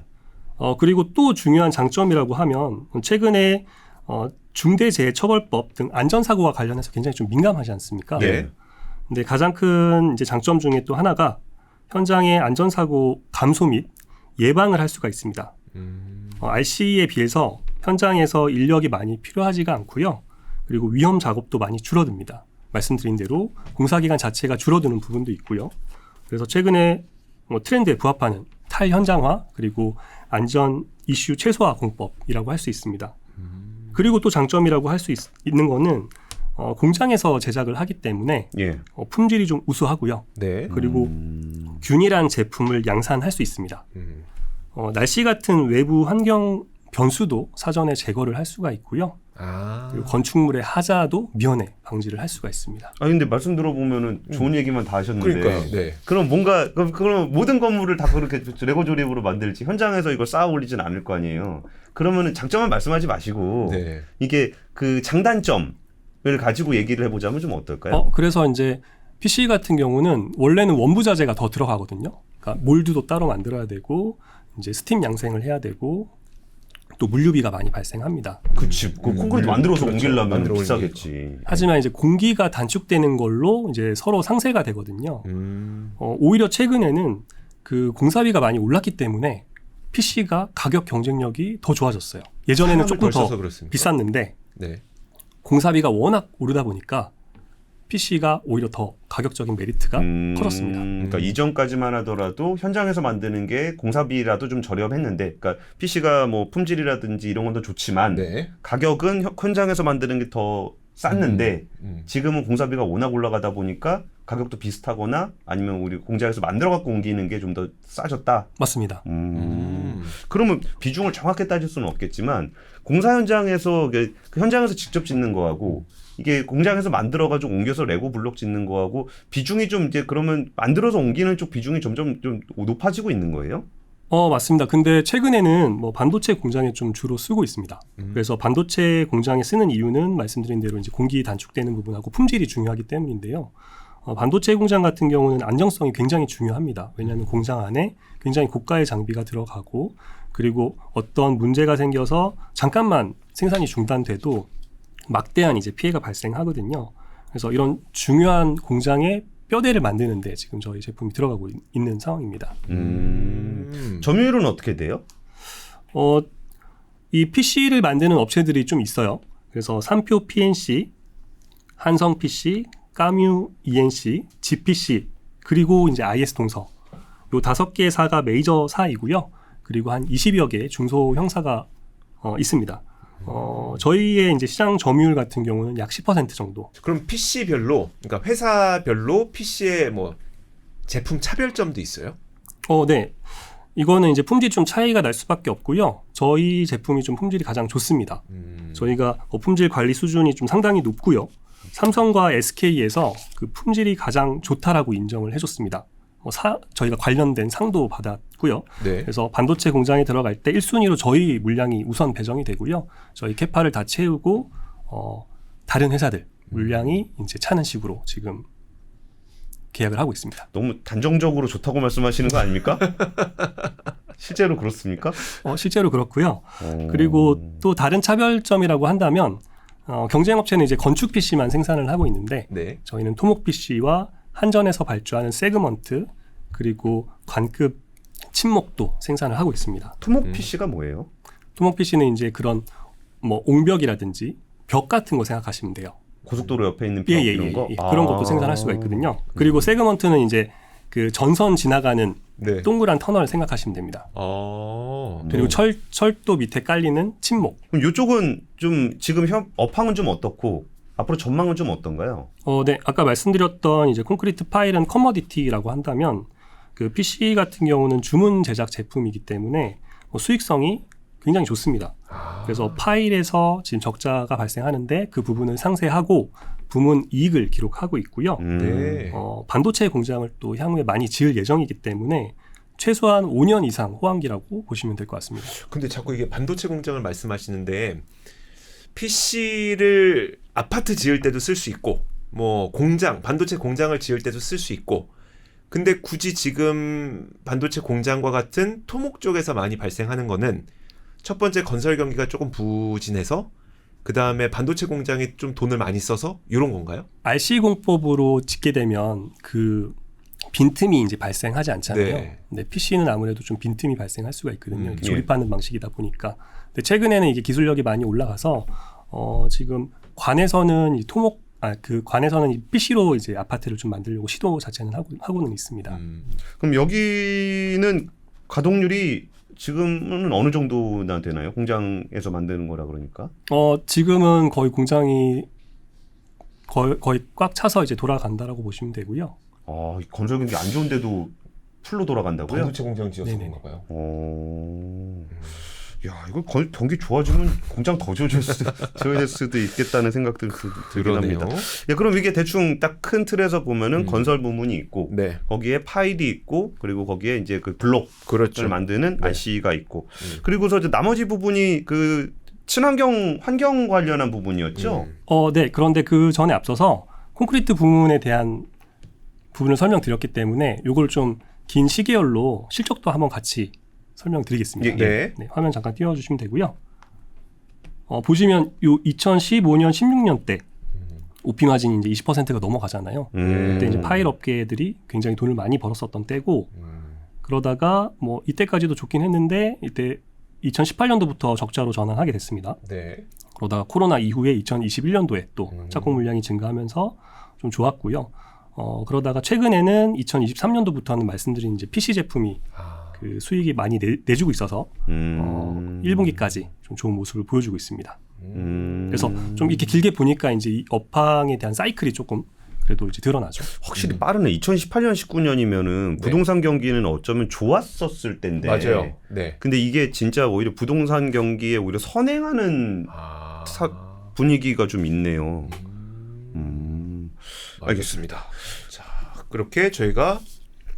그리고 또 중요한 장점이라고 하면 최근에 중대재해처벌법 등 안전사고와 관련해서 굉장히 좀 민감하지 않습니까? 네. 근데 가장 큰 이제 장점 중에 또 하나가 현장의 안전사고 감소 및 예방을 할 수가 있습니다. RC에 비해서 현장에서 인력이 많이 필요하지가 않고요. 그리고 위험 작업도 많이 줄어듭니다. 말씀드린 대로 공사기간 자체가 줄어드는 부분도 있고요. 그래서 최근에 트렌드에 부합하는 탈현장화 그리고 안전 이슈 최소화 공법이라고 할 수 있습니다. 그리고 또 장점이라고 할 수 있는 거는 공장에서 제작을 하기 때문에 예. 품질이 좀 우수하고요. 네. 그리고 균일한 제품을 양산할 수 있습니다. 날씨 같은 외부 환경 변수도 사전에 제거를 할 수가 있고요. 그리고 건축물의 하자도 미연에 방지를 할 수가 있습니다. 근데 말씀 들어보면은 좋은 얘기만 다 하셨는데. 그러니까요. 네. 그럼 뭔가 그럼 모든 건물을 다 그렇게 레고 조립으로 만들지 현장에서 이걸 쌓아 올리진 않을 거 아니에요. 그러면은 장점만 말씀하지 마시고 네. 이게 그 장단점을 가지고 얘기를 해보자면 좀 어떨까요? 그래서 이제 PC 같은 경우는 원래는 원부 자재가 더 들어가거든요. 그러니까 몰드도 따로 만들어야 되고 이제 스팀 양생을 해야 되고 또 물류비가 많이 발생합니다. 그치. 그 콘크리트 만들어서 그렇죠. 옮기려면 만들어 비싸겠지. 하지만 이제 공기가 단축되는 걸로 이제 서로 상쇄가 되거든요. 오히려 최근에는 그 공사비가 많이 올랐기 때문에 PC가 가격 경쟁력이 더 좋아졌어요. 예전에는 조금 더 비쌌는데 네. 공사비가 워낙 오르다 보니까 PC가 오히려 더 가격적인 메리트가 커졌습니다. 그러니까 이전까지만 하더라도 현장에서 만드는 게 공사비라도 좀 저렴했는데, 그러니까 PC가 뭐 품질이라든지 이런 건 더 좋지만 네. 가격은 현장에서 만드는 게 더 쌌는데 지금은 공사비가 워낙 올라가다 보니까 가격도 비슷하거나 아니면 우리 공장에서 만들어 갖고 옮기는 게 좀 더 싸졌다. 맞습니다. 그러면 비중을 정확히 따질 수는 없겠지만 공사 현장에서 그 현장에서 직접 짓는 거하고 이게 공장에서 만들어가지고 옮겨서 레고 블록 짓는 거하고 비중이 좀 이제 그러면 만들어서 옮기는 쪽 비중이 점점 좀 높아지고 있는 거예요? 맞습니다. 근데 최근에는 뭐 반도체 공장에 좀 주로 쓰고 있습니다. 그래서 반도체 공장에 쓰는 이유는 말씀드린 대로 이제 공기 단축되는 부분하고 품질이 중요하기 때문인데요. 반도체 공장 같은 경우는 안정성이 굉장히 중요합니다. 왜냐하면 공장 안에 굉장히 고가의 장비가 들어가고 그리고 어떤 문제가 생겨서 잠깐만 생산이 중단돼도 막대한 이제 피해가 발생하거든요. 그래서 이런 중요한 공장의 뼈대를 만드는데 지금 저희 제품이 들어가고 있는 상황입니다. 점유율은 어떻게 돼요? 이 PC를 만드는 업체들이 좀 있어요. 그래서 삼표 PNC, 한성 PC, 까뮤 ENC, GPC 그리고 이제 IS 동서 요 5개의 사가 메이저 사이고요. 그리고 한 20여 개의 중소 형사가 있습니다. 저희의 이제 시장 점유율 같은 경우는 약 10% 정도. 그럼 PC별로, 그러니까 회사별로 PC의 뭐 제품 차별점도 있어요? 네. 이거는 이제 품질이 좀 차이가 날 수밖에 없고요. 저희 제품이 좀 품질이 가장 좋습니다. 저희가 품질 관리 수준이 좀 상당히 높고요. 삼성과 SK에서 그 품질이 가장 좋다라고 인정을 해줬습니다. 저희가 관련된 상도 받았고요. 네. 그래서 반도체 공장에 들어갈 때 1순위로 저희 물량이 우선 배정이 되고요. 저희 캐파를 다 채우고 다른 회사들 물량이 이제 차는 식으로 지금 계약을 하고 있습니다. 너무 단정적으로 좋다고 말씀하시는 거 아닙니까? 실제로 그렇습니까? 실제로 그렇고요. 그리고 또 다른 차별점이라고 한다면 경쟁업체는 이제 건축 PC만 생산을 하고 있는데 네. 저희는 토목 PC와 한전에서 발주하는 세그먼트 그리고 관급 침목도 생산을 하고 있습니다. 토목 PC가 뭐예요? 토목 PC는 이제 그런 뭐 옹벽이라든지 벽 같은 거 생각하시면 돼요. 고속도로 옆에 있는 벽 이런 거? 그런 것도 생산할 수가 있거든요. 그리고 세그먼트는 이제 그 전선 지나가는 네. 동그란 터널을 생각하시면 됩니다. 그리고 철도 밑에 깔리는 침목. 그럼 이쪽은 좀 지금 업황은 좀 어떻고 앞으로 전망은 좀 어떤가요? 네. 아까 말씀드렸던 이제 콘크리트 파일은 커머디티라고 한다면 그 PC 같은 경우는 주문 제작 제품이기 때문에 수익성이 굉장히 좋습니다. 그래서 파일에서 지금 적자가 발생하는데 그 부분을 상쇄하고 부문 이익을 기록하고 있고요. 네. 반도체 공장을 또 향후에 많이 지을 예정이기 때문에 최소한 5년 이상 호황기라고 보시면 될 것 같습니다. 근데 자꾸 이게 반도체 공장을 말씀하시는데 PC를 아파트 지을 때도 쓸 수 있고 뭐 공장, 반도체 공장을 지을 때도 쓸 수 있고 근데 굳이 지금 반도체 공장과 같은 토목 쪽에서 많이 발생하는 거는 첫 번째 건설 경기가 조금 부진해서 그 다음에 반도체 공장이 좀 돈을 많이 써서 이런 건가요? RC 공법으로 짓게 되면 그 빈틈이 이제 발생하지 않잖아요. 네. 근데 PC는 아무래도 좀 빈틈이 발생할 수가 있거든요. 조립하는 방식이다 보니까. 근데 최근에는 이게 기술력이 많이 올라가서 지금 관에서는 이 관에서는 이 PC로 이제 아파트를 좀 만들려고 시도 자체는 하고는 있습니다. 그럼 여기는 가동률이 지금은 어느 정도나 되나요? 공장에서 만드는 거라 그러니까? 지금은 거의 공장이 거의 꽉 차서 이제 돌아간다라고 보시면 되고요. 건설 경기 안 좋은데도 풀로 돌아간다고요? 반도체 공장 지어서 그런가 봐요. 야, 이거 경기 좋아지면 공장 더 지어질 수도 있겠다는 생각들 들긴 합니다. 예, 그럼 이게 대충 딱 큰 틀에서 보면은 건설 부문이 있고 네. 거기에 파일이 있고 그리고 거기에 이제 그 블록을 그렇죠. 만드는 RC가 있고 그리고서 이제 나머지 부분이 그 친환경 환경 관련한 부분이었죠. 네. 그런데 그 전에 앞서서 콘크리트 부문에 대한 부분을 설명드렸기 때문에 이걸 좀 긴 시계열로 실적도 한번 같이 설명드리겠습니다. 네. 화면 잠깐 띄워주시면 되고요. 보시면 요 2015년, 16년 때 OP 마진이 이제 20%가 넘어가잖아요. 그때 이제 파일 업계들이 굉장히 돈을 많이 벌었었던 때고 그러다가 뭐 이때까지도 좋긴 했는데 이때 2018년도부터 적자로 전환하게 됐습니다. 네. 그러다가 코로나 이후에 2021년도에 또 착공 물량이 증가하면서 좀 좋았고요. 그러다가 최근에는 2023년도부터는 말씀드린 이제 PC 제품이 그 수익이 많이 내주고 있어서 1분기까지 좀 좋은 모습을 보여주고 있습니다. 그래서 좀 이렇게 길게 보니까 이제 이 업황에 대한 사이클이 조금 그래도 이제 드러나죠. 확실히 빠르네. 2018년, 19년이면은 부동산 경기는 어쩌면 좋았었을 때인데. 맞아요. 네. 근데 이게 진짜 오히려 부동산 경기에 오히려 선행하는 분위기가 좀 있네요. 알겠습니다. 자, 그렇게 저희가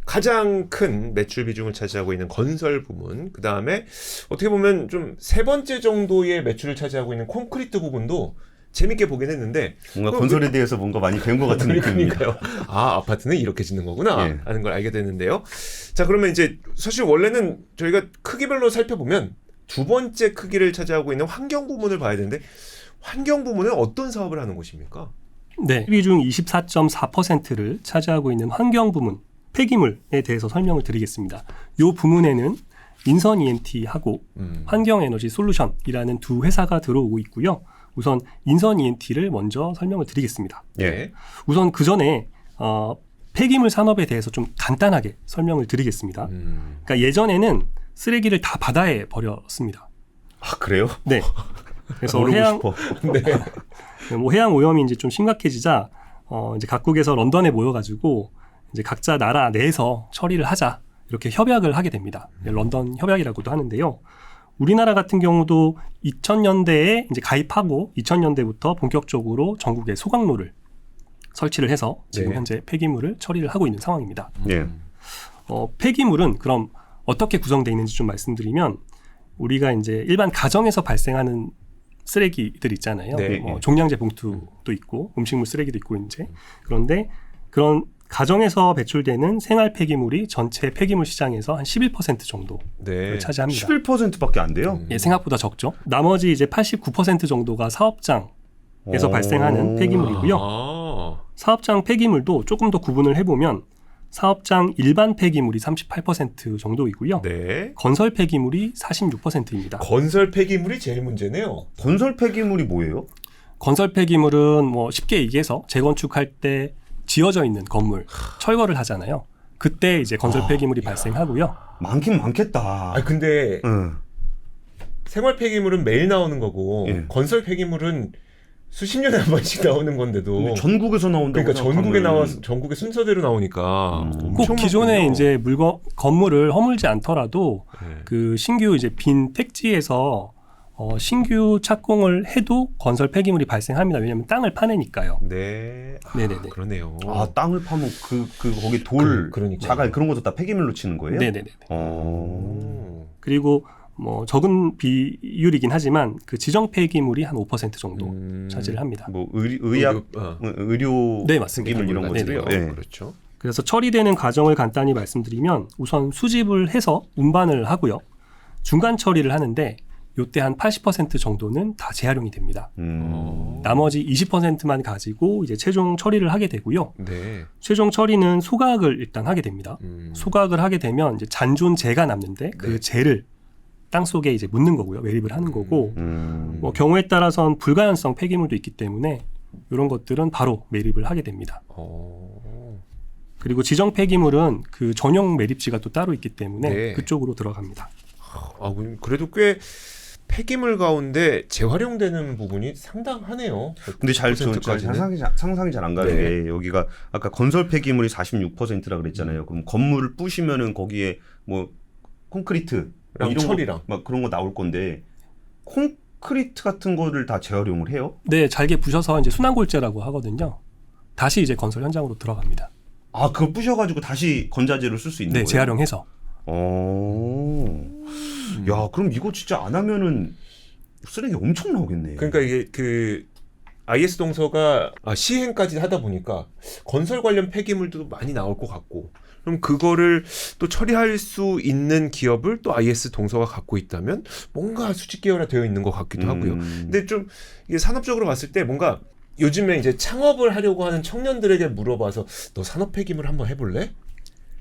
가장 큰 매출 비중을 차지하고 있는 건설 부문, 그 다음에 어떻게 보면 좀 세 번째 정도의 매출을 차지하고 있는 콘크리트 부분도 재밌게 보긴 했는데 뭔가 건설에 대해서 뭔가 많이 배운 것 같은 느낌입니다. 그러니까요. 아, 아파트는 이렇게 짓는 거구나 예. 하는 걸 알게 됐는데요. 자, 그러면 이제 사실 원래는 저희가 크기별로 살펴보면 두 번째 크기를 차지하고 있는 환경 부문을 봐야 되는데 환경 부문은 어떤 사업을 하는 곳입니까? 네, 소비 중 24.4%를 차지하고 있는 환경 부문, 폐기물에 대해서 설명을 드리겠습니다. 이 부문에는 인선 ENT하고 환경에너지 솔루션이라는 두 회사가 들어오고 있고요. 우선 인선 ENT를 먼저 설명을 드리겠습니다. 예. 우선 그 전에 폐기물 산업에 대해서 좀 간단하게 설명을 드리겠습니다. 그러니까 예전에는 쓰레기를 다 바다에 버렸습니다. 아 그래요? 네. 그래서 모르고 해양 싶어. 뭐 해양 오염이 이제 좀 심각해지자 이제 각국에서 런던에 모여가지고 이제 각자 나라 내에서 처리를 하자 이렇게 협약을 하게 됩니다. 런던 협약이라고도 하는데요. 우리나라 같은 경우도 2000년대에 이제 가입하고 2000년대부터 본격적으로 전국에 소각로를 설치를 해서 지금 네. 현재 폐기물을 처리를 하고 있는 상황입니다. 예. 폐기물은 그럼 어떻게 구성되어 있는지 좀 말씀드리면 우리가 이제 일반 가정에서 발생하는 쓰레기들 있잖아요. 네. 종량제 봉투도 있고 음식물 쓰레기도 있고 이제 그런데 그런 가정에서 배출되는 생활 폐기물이 전체 폐기물 시장에서 한 11% 정도를 네. 차지합니다. 11%밖에 안 돼요? 예, 생각보다 적죠. 나머지 이제 89% 정도가 사업장에서 발생하는 폐기물이고요. 아. 사업장 폐기물도 조금 더 구분을 해보면 사업장 일반 폐기물이 38% 정도이고요. 네. 건설 폐기물이 46%입니다. 건설 폐기물이 제일 문제네요. 건설 폐기물이 뭐예요? 건설 폐기물은 뭐 쉽게 얘기해서 재건축할 때 지어져 있는 건물, 철거를 하잖아요. 그때 이제 건설 폐기물이 발생하고요. 많긴 많겠다. 아, 근데 응. 생활 폐기물은 매일 나오는 거고 예. 건설 폐기물은 수십 년에 한 번씩 나오는 건데도 근데 전국에서 나온다고 그러니까 전국에 생각하면 나와서 전국에 순서대로 나오니까 꼭 엄청 기존에 많군요. 이제 건물을 허물지 않더라도 네. 그 신규 이제 빈 택지에서 신규 착공을 해도 건설 폐기물이 발생합니다. 왜냐하면 땅을 파내니까요. 네. 아, 네네네. 그러네요. 아 땅을 파면 거기 돌, 그러니까요. 자갈 그런 것도 다 폐기물로 치는 거예요? 네네네. 그리고 뭐 적은 비율이긴 하지만 그 지정 폐기물이 한 5% 정도 차지를 합니다. 뭐 의약, 의료 네, 맞습니다. 폐기물 이런 것들이요. 네네. 네. 그렇죠. 그래서 처리되는 과정을 간단히 말씀드리면 우선 수집을 해서 운반을 하고요. 중간 처리를 하는데 이때 한 80% 정도는 다 재활용이 됩니다. 나머지 20%만 가지고 이제 최종 처리를 하게 되고요. 네. 최종 처리는 소각을 일단 하게 됩니다. 소각을 하게 되면 이제 잔존재가 남는데 그 네. 재를 땅 속에 이제 묻는 거고요. 매립을 하는 거고 뭐 경우에 따라선 불가연성 폐기물도 있기 때문에 이런 것들은 바로 매립을 하게 됩니다. 그리고 지정 폐기물은 그 전용 매립지가 또 따로 있기 때문에 네. 그쪽으로 들어갑니다. 아, 그래도 꽤 폐기물 가운데 재활용되는 부분이 상당하네요. 근데 잘 100%까지는. 상상이 잘 안 가는 네. 게 여기가 아까 건설 폐기물이 46%라 그랬잖아요. 그럼 건물을 부시면은 거기에 뭐 콘크리트 뭐 이런 철이랑. 거, 막 그런 거 나올 건데 콘크리트 같은 거를 다 재활용을 해요? 네, 잘게 부셔서 이제 순환골재라고 하거든요. 다시 이제 건설 현장으로 들어갑니다. 아, 그걸 부셔가지고 다시 건자재로 쓸 수 있는 네, 거예요? 재활용해서. 야, 그럼 이거 진짜 안 하면은 쓰레기 엄청 나오겠네. 그러니까 이게 그 IS 동서가 시행까지 하다 보니까 건설 관련 폐기물도 많이 나올 것 같고 그럼 그거를 또 처리할 수 있는 기업을 또 IS 동서가 갖고 있다면 뭔가 수직 계열화되어 있는 것 같기도 하고요. 근데 좀 이게 산업적으로 봤을 때 뭔가 요즘에 이제 창업을 하려고 하는 청년들에게 물어봐서 너 산업 폐기물 한번 해볼래?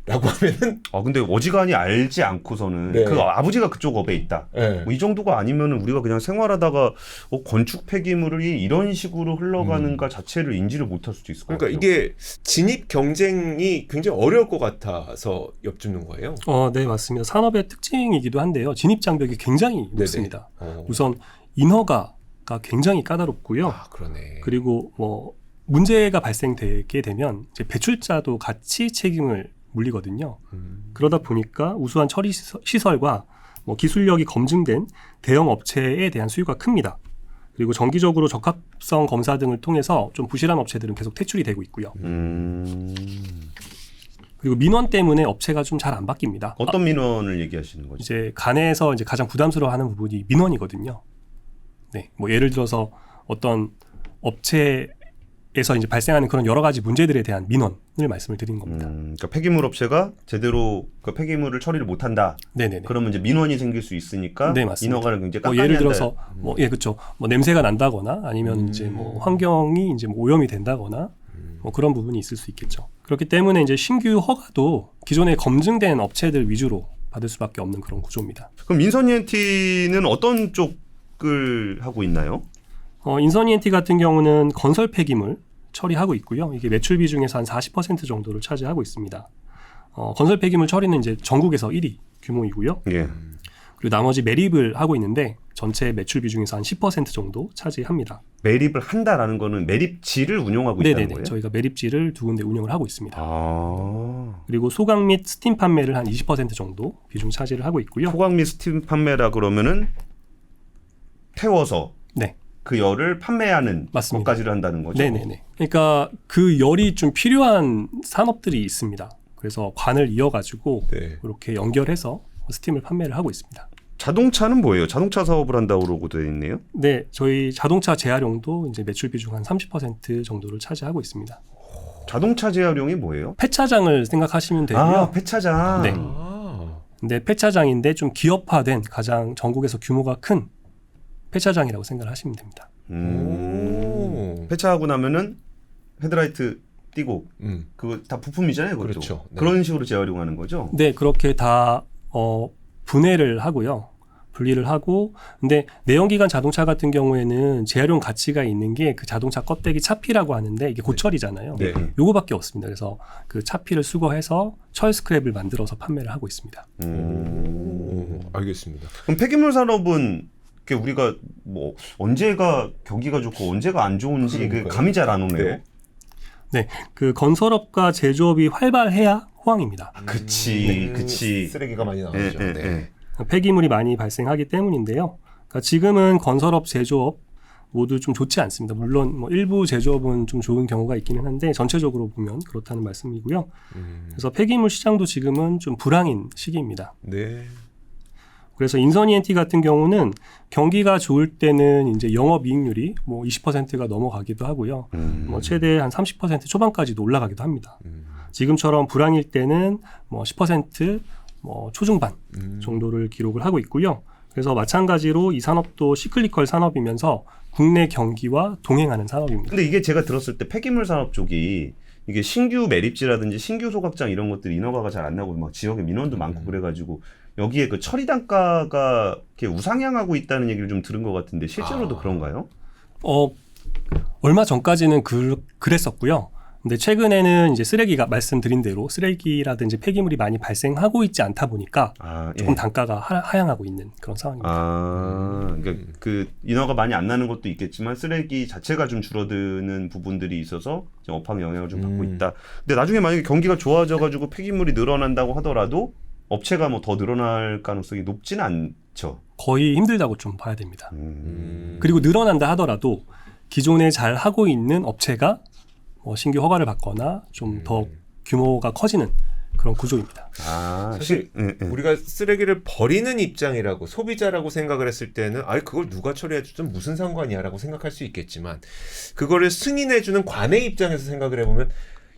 라고 하면은 근데 어지간히 알지 않고서는 네. 그 아버지가 그쪽 업에 있다. 네. 뭐 이 정도가 아니면은 우리가 그냥 생활하다가 건축 폐기물이 이런 식으로 흘러가는가 자체를 인지를 못할 수도 있을 것 그러니까 같아요. 이게 진입 경쟁이 굉장히 어려울 것 같아서 엽주는 거예요. 네, 맞습니다. 산업의 특징이기도 한데요. 진입 장벽이 굉장히 높습니다. 네네. 우선 인허가가 굉장히 까다롭고요. 그러네. 그리고 뭐 문제가 발생되게 되면 이제 배출자도 같이 책임을 물리거든요. 그러다 보니까 우수한 처리 시설과 뭐 기술력이 검증된 대형 업체에 대한 수요가 큽니다. 그리고 정기적으로 적합성 검사 등을 통해서 좀 부실한 업체들은 계속 퇴출이 되고 있고요. 그리고 민원 때문에 업체가 좀 잘 안 바뀝니다. 어떤 민원을 얘기하시는 거죠? 이제 간에서 이제 가장 부담스러워하는 부분이 민원이거든요. 네, 뭐 예를 들어서 어떤 업체에서 이제 발생하는 그런 여러 가지 문제들에 대한 민원을 말씀을 드린 겁니다. 그러니까 폐기물 업체가 제대로 그 폐기물을 처리를 못한다. 네네네. 그러면 이제 민원이 생길 수 있으니까 네, 맞습니다. 인허가를 굉장히 뭐 깐깐히 예를 한다. 들어서 그렇죠. 뭐 냄새가 난다거나 아니면 이제 뭐 환경이 이제 뭐 오염이 된다거나 뭐 그런 부분이 있을 수 있겠죠. 그렇기 때문에 이제 신규 허가도 기존에 검증된 업체들 위주로 받을 수밖에 없는 그런 구조입니다. 그럼 인선이엔티는 어떤 쪽을 하고 있나요? 인선이엔티 같은 경우는 건설 폐기물 처리하고 있고요. 이게 매출 비중에서 한 40% 정도를 차지하고 있습니다. 건설 폐기물 처리는 이제 전국에서 1위 규모이고요. 예. 그리고 나머지 매립을 하고 있는데 전체 매출 비중에서 한 10% 정도 차지합니다. 매립을 한다라는 거는 매립지를 운영하고 있다는 네네네. 거예요? 저희가 매립지를 두 군데 운영을 하고 있습니다. 아. 그리고 소각 및 스팀 판매를 한 20% 정도 비중 차지를 하고 있고요. 소각 및 스팀 판매라 그러면은 태워서 네. 그 열을 판매하는 맞습니다. 것까지를 한다는 거죠? 네네네. 그러니까 그 열이 좀 필요한 산업들이 있습니다. 그래서 관을 이어가지고 네. 이렇게 연결해서 스팀을 판매를 하고 있습니다. 자동차는 뭐예요? 자동차 사업을 한다고 그러고 되어 있네요. 네, 저희 자동차 재활용도 이제 매출 비중 한 30% 정도를 차지하고 있습니다. 자동차 재활용이 뭐예요? 폐차장을 생각하시면 되고요. 아, 폐차장. 네. 아. 근데 폐차장인데 좀 기업화된 가장 전국에서 규모가 큰 폐차장이라고 생각을 하시면 됩니다. 폐차하고 나면은 헤드라이트 띄고 음. 그거 다 부품이잖아요. 그것도. 그렇죠. 네. 그런 식으로 재활용하는 거죠. 네, 그렇게 다 분해를 하고요. 분리를 하고, 근데 내연기관 자동차 같은 경우에는 재활용 가치가 있는 게 그 자동차 껍데기 차피라고 하는데 이게 고철이잖아요. 네. 요거밖에 없습니다. 그래서 그 차피를 수거해서 철 스크랩을 만들어서 판매를 하고 있습니다. 알겠습니다. 그럼 폐기물 산업은 이렇게 우리가 뭐 언제가 경기가 좋고 언제가 안 좋은지 그 그러니까요. 감이 잘 안 오네요. 네. 네, 그 건설업과 제조업이 활발해야 호황입니다. 그치. 쓰레기가 많이 나오죠. 예, 네. 예. 폐기물이 많이 발생하기 때문인데요. 그러니까 지금은 건설업, 제조업 모두 좀 좋지 않습니다. 물론 뭐 일부 제조업은 좀 좋은 경우가 있기는 한데 전체적으로 보면 그렇다는 말씀이고요. 그래서 폐기물 시장도 지금은 좀 불황인 시기입니다. 네. 그래서 인선이엔티 같은 경우는 경기가 좋을 때는 이제 영업이익률이 뭐 20%가 넘어가기도 하고요. 뭐 최대 한 30% 초반까지도 올라가기도 합니다. 지금처럼 불황일 때는 뭐 10% 뭐 초중반 정도를 기록을 하고 있고요. 그래서 마찬가지로 이 산업도 시클리컬 산업이면서 국내 경기와 동행하는 산업입니다. 근데 이게 제가 들었을 때 폐기물 산업 쪽이 이게 신규 매립지라든지 신규 소각장 이런 것들 인허가가 잘 안 나고 막 지역에 민원도 많고 그래가지고 여기에 그 처리 단가가 이렇게 우상향하고 있다는 얘기를 좀 들은 것 같은데 실제로도 그런가요? 얼마 전까지는 그랬었고요. 근데 최근에는 이제 쓰레기가 말씀드린 대로 쓰레기라든지 폐기물이 많이 발생하고 있지 않다 보니까 조금 단가가 하향하고 있는 그런 상황입니다. 그러니까 그 인허가 많이 안 나는 것도 있겠지만 쓰레기 자체가 좀 줄어드는 부분들이 있어서 업황 영향을 좀 받고 있다. 근데 나중에 만약에 경기가 좋아져가지고 폐기물이 늘어난다고 하더라도 업체가 뭐 더 늘어날 가능성이 높지는 않죠. 거의 힘들다고 좀 봐야 됩니다. 그리고 늘어난다 하더라도 기존에 잘 하고 있는 업체가 뭐 신규 허가를 받거나 좀 더 규모가 커지는 그런 구조입니다. 사실 우리가 쓰레기를 버리는 입장이라고 소비자라고 생각을 했을 때는 그걸 누가 처리해주든 무슨 상관이야라고 생각할 수 있겠지만 그거를 승인해주는 관의 입장에서 생각을 해보면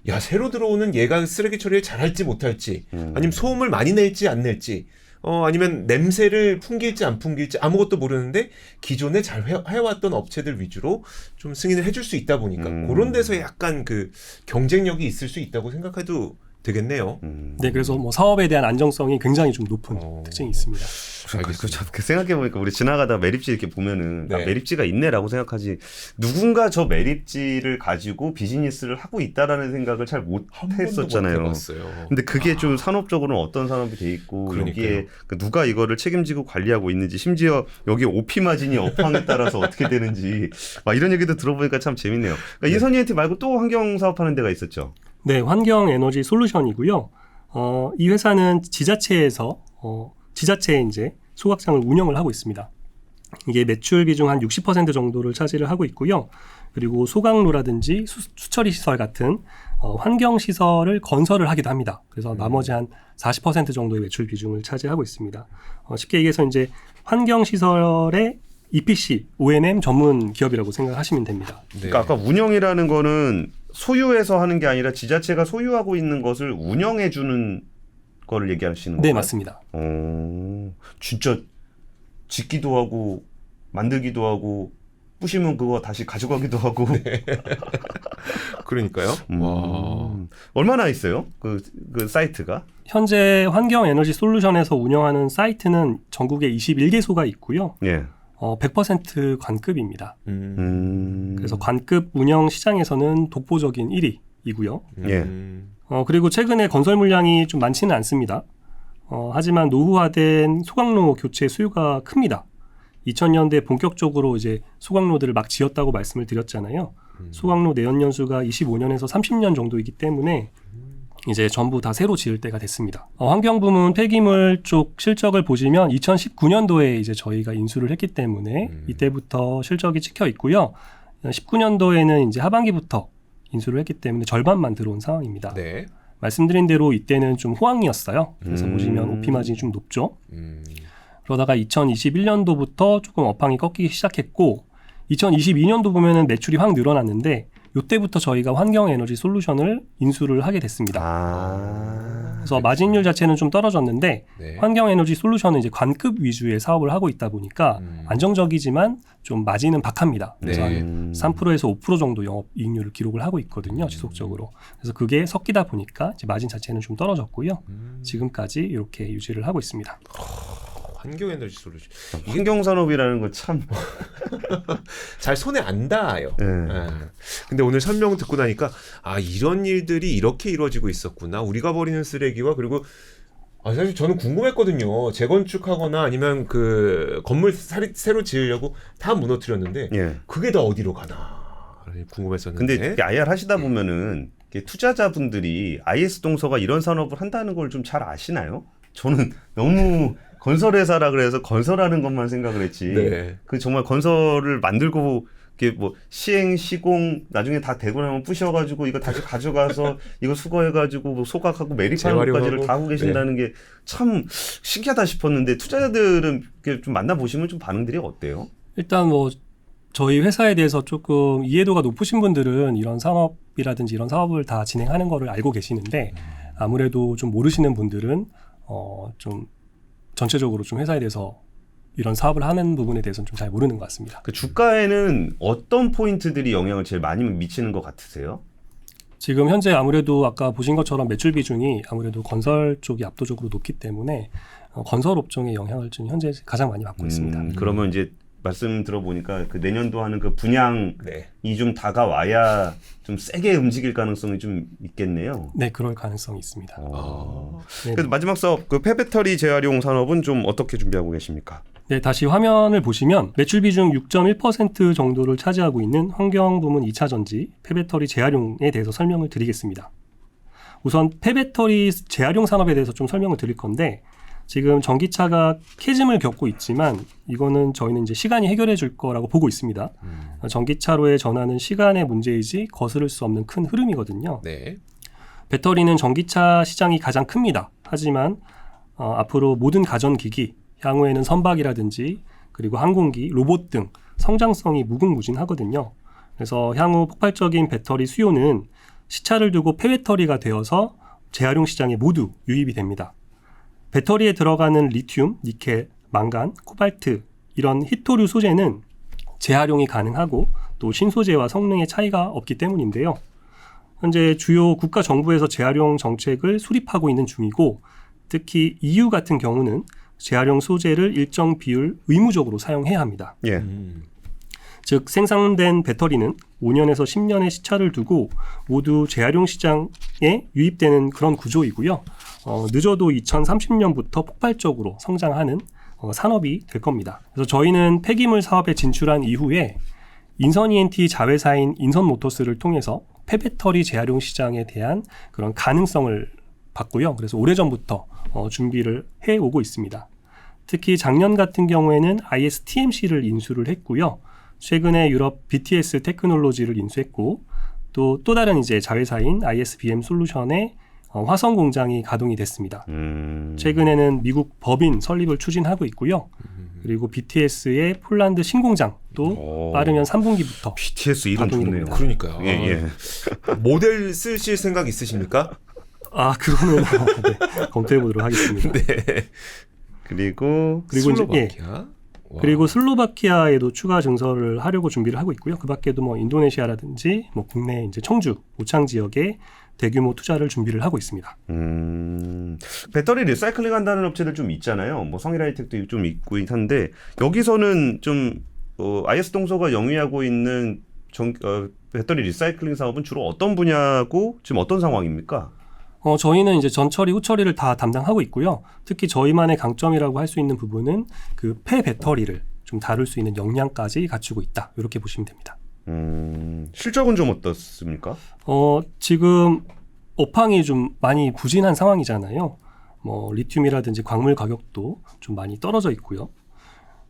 야 새로 들어오는 얘가 쓰레기 처리를 잘할지 못할지 아니면 소음을 많이 낼지 안 낼지 아니면 냄새를 풍길지 안 풍길지 아무것도 모르는데 기존에 잘 해왔던 업체들 위주로 좀 승인을 해줄 수 있다 보니까 그런 데서 약간 그 경쟁력이 있을 수 있다고 생각해도 되겠네요. 네, 그래서 뭐 사업에 대한 안정성이 굉장히 좀 높은 특징이 있습니다. 생각해보니까 우리 지나가다 매립지 이렇게 보면은 네. 매립지가 있네라고 생각하지 누군가 저 매립지를 가지고 비즈니스를 하고 있다라는 생각을 잘 못했었잖아요. 근데 그게 좀 산업적으로는 어떤 산업이 돼 있고 그러니까요. 여기에 누가 이거를 책임지고 관리하고 있는지 심지어 여기 OP 마진이 업황에 따라서 어떻게 되는지 막 이런 얘기도 들어보니까 참 재밌네요. 그러니까 인선이엔티 말고 또 환경 사업하는 데가 있었죠. 네, 환경 에너지 솔루션이고요. 이 회사는 지자체에서 지자체에 이제 소각장을 운영을 하고 있습니다. 이게 매출 비중 한 60% 정도를 차지를 하고 있고요. 그리고 소각로라든지 수처리 시설 같은 환경 시설을 건설을 하기도 합니다. 그래서 나머지 한 40% 정도의 매출 비중을 차지하고 있습니다. 쉽게 얘기해서 이제 환경 시설에 EPC, O&M 전문 기업이라고 생각하시면 됩니다. 네. 그러니까 아까 운영이라는 거는 소유해서 하는 게 아니라 지자체가 소유하고 있는 것을 운영해 주는 거를 얘기하시는 건가요? 네, 맞습니다. 진짜 짓기도 하고 만들기도 하고 부시면 그거 다시 가져가기도 하고. 그러니까요. 와. 얼마나 있어요? 그 사이트가? 현재 환경에너지 솔루션에서 운영하는 사이트는 전국에 21개소가 있고요. 예. 100% 관급입니다. 음. 그래서 관급 운영 시장에서는 독보적인 1위이고요. 예. 그리고 최근에 건설 물량이 좀 많지는 않습니다. 하지만 노후화된 소각로 교체 수요가 큽니다. 2000년대 본격적으로 이제 소각로들을 막 지었다고 말씀을 드렸잖아요. 소각로 내연 연수가 25년에서 30년 정도이기 때문에 이제 전부 다 새로 지을 때가 됐습니다. 환경부문 폐기물 쪽 실적을 보시면 2019년도에 이제 저희가 인수를 했기 때문에 이때부터 실적이 찍혀 있고요. 19년도에는 이제 하반기부터 인수를 했기 때문에 절반만 들어온 상황입니다. 네. 말씀드린 대로 이때는 좀 호황이었어요. 그래서 보시면 OP 마진이 좀 높죠. 그러다가 2021년도부터 조금 업황이 꺾이기 시작했고 2022년도 보면은 매출이 확 늘어났는데 이때부터 저희가 환경에너지 솔루션을 인수를 하게 됐습니다. 그래서 마진율 자체는 좀 떨어졌는데 네. 환경에너지 솔루션은 이제 관급 위주의 사업을 하고 있다 보니까 안정적이지만 좀 마진은 박합니다. 그래서 네. 한 3%에서 5% 정도 영업이익률을 기록을 하고 있거든요. 지속적으로. 그래서 그게 섞이다 보니까 이제 마진 자체는 좀 떨어졌고요. 지금까지 이렇게 유지를 하고 있습니다. 환경에너지 솔루션. 환경산업이라는 거 참. 잘 손에 안 닿아요. 네. 예. 근데 오늘 설명 듣고 나니까 아 이런 일들이 이렇게 이루어지고 있었구나. 우리가 버리는 쓰레기와 그리고 사실 저는 궁금했거든요. 재건축하거나 아니면 그 건물 새로 지으려고 다 무너뜨렸는데 예. 그게 다 어디로 가나 궁금했었는데. 근데 특히 IR 하시다 보면은 투자자분들이 IS 동서가 이런 산업을 한다는 걸 좀 잘 아시나요? 저는 너무 건설회사라 그래서 건설하는 것만 생각을 했지. 네. 그 정말 건설을 만들고 이게 뭐 시행 시공 나중에 다 되고 나면 부셔가지고 이거 다시 가져가서 이거 수거해가지고 뭐 소각하고 매립하는 재활용하고. 것까지를 다 하고 계신다는 게 참 신기하다 싶었는데 투자자들은 이렇게 좀 만나 보시면 좀 반응들이 어때요? 일단 뭐 저희 회사에 대해서 조금 이해도가 높으신 분들은 이런 산업이라든지 이런 사업을 다 진행하는 거를 알고 계시는데 아무래도 좀 모르시는 분들은 좀 전체적으로 좀 회사에 대해서 이런 사업을 하는 부분에 대해서는 좀 잘 모르는 것 같습니다. 그 주가에는 어떤 포인트들이 영향을 제일 많이 미치는 것 같으세요? 지금 현재 아무래도 아까 보신 것처럼 매출 비중이 아무래도 건설 쪽이 압도적으로 높기 때문에 건설 업종의 영향을 좀 현재 가장 많이 받고 있습니다. 그러면 이제 말씀 들어보니까 그 내년도 하는 그 분양이 네. 좀 다가와야 좀 세게 움직일 가능성이 좀 있겠네요. 네, 그럴 가능성이 있습니다. 네, 그래서 마지막 사업 그 폐배터리 재활용 산업은 좀 어떻게 준비하고 계십니까? 네, 다시 화면을 보시면 매출 비중 6.1% 정도를 차지하고 있는 환경부문 2차 전지 폐배터리 재활용에 대해서 설명을 드리겠습니다. 우선 폐배터리 재활용 산업에 대해서 좀 설명을 드릴 건데 지금 전기차가 캐즘을 겪고 있지만 이거는 저희는 이제 시간이 해결해 줄 거라고 보고 있습니다. 전기차로의 전환은 시간의 문제이지 거스를 수 없는 큰 흐름이거든요. 네. 배터리는 전기차 시장이 가장 큽니다. 하지만 앞으로 모든 가전기기, 향후에는 선박이라든지 그리고 항공기, 로봇 등 성장성이 무궁무진하거든요. 그래서 향후 폭발적인 배터리 수요는 시차를 두고 폐배터리가 되어서 재활용 시장에 모두 유입이 됩니다. 배터리에 들어가는 리튬, 니켈, 망간, 코발트 이런 히토류 소재는 재활용이 가능하고 또 신소재와 성능의 차이가 없기 때문인데요. 현재 주요 국가 정부에서 재활용 정책을 수립하고 있는 중이고 특히 EU 같은 경우는 재활용 소재를 일정 비율 의무적으로 사용해야 합니다. 예. 즉 생산된 배터리는 5년에서 10년의 시차를 두고 모두 재활용 시장에 유입되는 그런 구조이고요. 늦어도 2030년부터 폭발적으로 성장하는 산업이 될 겁니다. 그래서 저희는 폐기물 사업에 진출한 이후에 인선 E&T 자회사인 인선모터스를 통해서 폐배터리 재활용 시장에 대한 그런 가능성을 봤고요. 그래서 오래전부터 준비를 해오고 있습니다. 특히 작년 같은 경우에는 ISTMC를 인수를 했고요. 최근에 유럽 BTS 테크놀로지를 인수했고 또 다른 이제 자회사인 ISBM 솔루션의 화성 공장이 가동이 됐습니다. 최근에는 미국 법인 설립을 추진하고 있고요. 그리고 BTS의 폴란드 신공장도 빠르면 3분기부터 BTS 이름 가동이 좋네요. 됩니다. 그러니까요. 예. 모델 쓰실 생각 있으십니까? 그거는 네, 검토해 보도록 하겠습니다. 네. 그리고 그리고 이제 슬로바키아. 와. 그리고 슬로바키아에도 추가 증설을 하려고 준비를 하고 있고요. 그 밖에도 뭐 인도네시아라든지 뭐 국내 이제 청주, 오창 지역에 대규모 투자를 준비를 하고 있습니다. 배터리 리사이클링 한다는 업체들 좀 있잖아요. 뭐 성일하이텍도 좀 있고 한데 여기서는 좀 IS 동서가 영위하고 있는 배터리 리사이클링 사업은 주로 어떤 분야고 지금 어떤 상황입니까? 저희는 이제 전처리, 후처리를 다 담당하고 있고요. 특히 저희만의 강점이라고 할 수 있는 부분은 그 폐배터리를 좀 다룰 수 있는 역량까지 갖추고 있다. 이렇게 보시면 됩니다. 실적은 좀 어떻습니까? 지금 업황이 좀 많이 부진한 상황이잖아요. 뭐 리튬이라든지 광물 가격도 좀 많이 떨어져 있고요.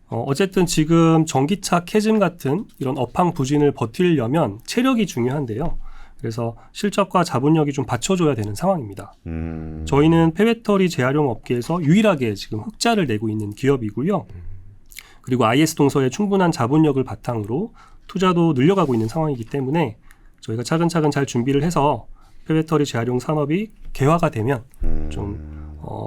어쨌든 지금 전기차 캐즘 같은 이런 업황 부진을 버티려면 체력이 중요한데요. 그래서 실적과 자본력이 좀 받쳐줘야 되는 상황입니다. 저희는 폐배터리 재활용 업계에서 유일하게 지금 흑자를 내고 있는 기업이고요. 그리고 IS 동서의 충분한 자본력을 바탕으로 투자도 늘려가고 있는 상황이기 때문에 저희가 차근차근 잘 준비를 해서 폐배터리 재활용 산업이 개화가 되면 좀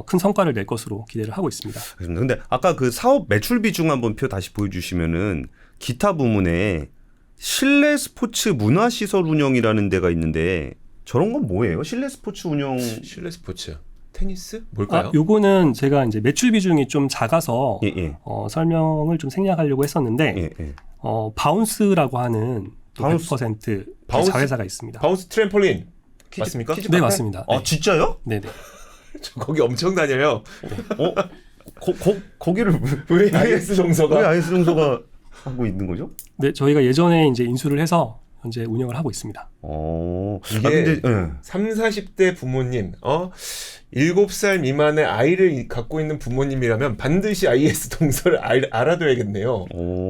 큰 성과를 낼 것으로 기대를 하고 있습니다. 근데 아까 그 사업 매출 비중 한번 표 다시 보여주시면은 기타 부문에 실내 스포츠 문화시설 운영이라는 데가 있는데 저런 건 뭐예요? 실내 스포츠 운영. 실내 스포츠. 테니스? 뭘까요? 요거는 제가 이제 매출 비중이 좀 작아서 설명을 좀 생략하려고 했었는데 바운스라고 하는 바운스? 100% 바운스? 자회사가 있습니다. 바운스 트램폴린. 맞습니까? 네, 맞습니다. 아, 진짜요? 네네. 저 거기 엄청 다녀요. 거기를 왜 IS 동서가? 왜 IS 동서가 하고 있는 거죠? 네, 저희가 예전에 이제 인수를 해서 현재 운영을 하고 있습니다. 이게 30-40대 부모님, 7살 미만의 아이를 갖고 있는 부모님이라면 반드시 IS 동서를 알아둬야겠네요.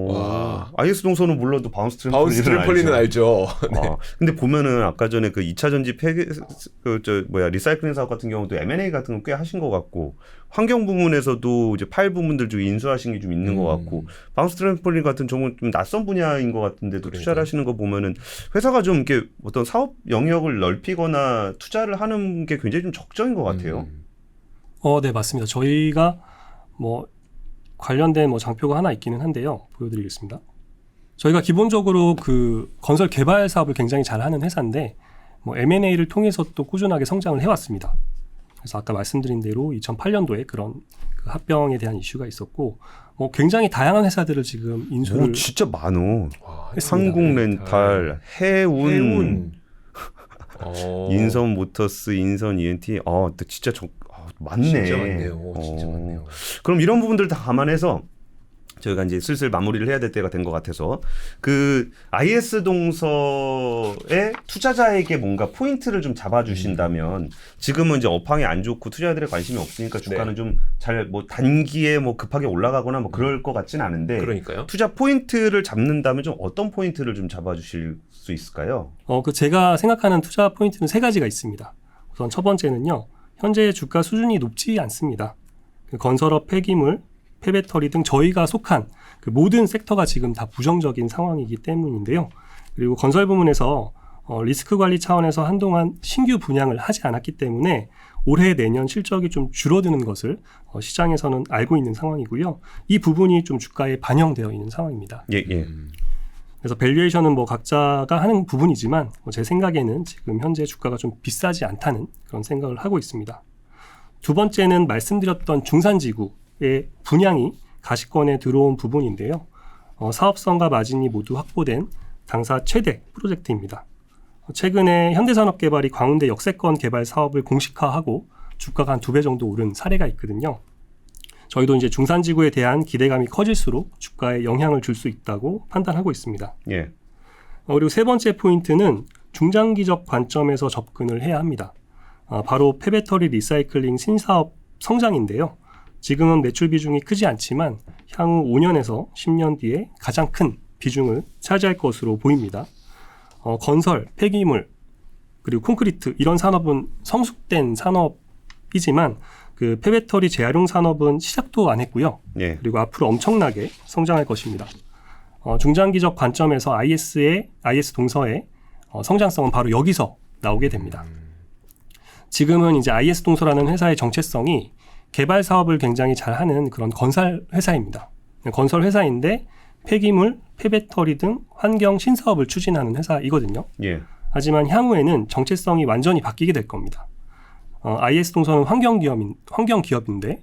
와. IS 동서는 몰라도 바운스 트램펄린은 알죠. 네. 근데 보면은 아까 전에 그 2차 전지 리사이클링 사업 같은 경우도 M&A 같은 거 꽤 하신 것 같고 환경 부문에서도 이제 파일 부문들 중 인수하신 게 좀 있는 것 같고 바운스 트램펄린 같은 정말 좀 낯선 분야인 것 같은데도 투자를 하시는 거 보면은 회사가 좀 이렇게 어떤 사업 영역을 넓히거나 투자를 하는 게 굉장히 좀 적정인 것 같아요. 네, 맞습니다. 저희가 뭐 관련된 뭐 장표가 하나 있기는 한데요. 보여드리겠습니다. 저희가 기본적으로 그 건설 개발 사업을 굉장히 잘하는 회사인데 뭐 M&A를 통해서 또 꾸준하게 성장을 해왔습니다. 그래서 아까 말씀드린 대로 2008년도에 그런 그 합병에 대한 이슈가 있었고 굉장히 다양한 회사들을 지금 인수를 진짜 많어. 했습니다. 한국렌탈, 해운. 인선 모터스, 인선 ENT. 진짜 많네. 진짜 많네요. 진짜 많네요. 그럼 이런 부분들 다 감안해서 저희가 이제 슬슬 마무리를 해야 될 때가 된 것 같아서 그 IS 동서의 투자자에게 뭔가 포인트를 좀 잡아주신다면 지금은 이제 업황이 안 좋고 투자자들의 관심이 없으니까 주가는 좀 잘 뭐 단기에 뭐 급하게 올라가거나 뭐 그럴 것 같진 않은데 그러니까요. 투자 포인트를 잡는다면 좀 어떤 포인트를 좀 잡아주실 수 있을까요? 제가 생각하는 투자 포인트는 3가지가 있습니다. 우선 첫 번째는요. 현재 주가 수준이 높지 않습니다. 건설업, 폐기물, 폐배터리 등 저희가 속한 그 모든 섹터가 지금 다 부정적인 상황이기 때문인데요. 그리고 건설 부문에서 리스크 관리 차원에서 한동안 신규 분양을 하지 않았기 때문에 올해 내년 실적이 좀 줄어드는 것을 시장에서는 알고 있는 상황이고요. 이 부분이 좀 주가에 반영되어 있는 상황입니다. 예. 그래서 밸류에이션은 뭐 각자가 하는 부분이지만 제 생각에는 지금 현재 주가가 좀 비싸지 않다는 그런 생각을 하고 있습니다. 두 번째는 말씀드렸던 중산지구의 분양이 가시권에 들어온 부분인데요. 사업성과 마진이 모두 확보된 당사 최대 프로젝트입니다. 최근에 현대산업개발이 광운대 역세권 개발 사업을 공식화하고 주가가 한 2배 정도 오른 사례가 있거든요. 저희도 이제 중산지구에 대한 기대감이 커질수록 주가에 영향을 줄 수 있다고 판단하고 있습니다. 예. 그리고 세 번째 포인트는 중장기적 관점에서 접근을 해야 합니다. 바로 폐배터리 리사이클링 신사업 성장인데요. 지금은 매출 비중이 크지 않지만 향후 5년에서 10년 뒤에 가장 큰 비중을 차지할 것으로 보입니다. 건설, 폐기물, 그리고 콘크리트 이런 산업은 성숙된 산업이 이지만 그 폐배터리 재활용 산업은 시작도 안 했고요. 예. 그리고 앞으로 엄청나게 성장할 것입니다. 중장기적 관점에서 IS 동서의 성장성은 바로 여기서 나오게 됩니다. 지금은 이제 IS 동서라는 회사의 정체성이 개발 사업을 굉장히 잘하는 그런 건설 회사입니다. 건설 회사인데 폐기물, 폐배터리 등 환경 신사업을 추진하는 회사이거든요. 예. 하지만 향후에는 정체성이 완전히 바뀌게 될 겁니다. IS 동서는 환경 기업인데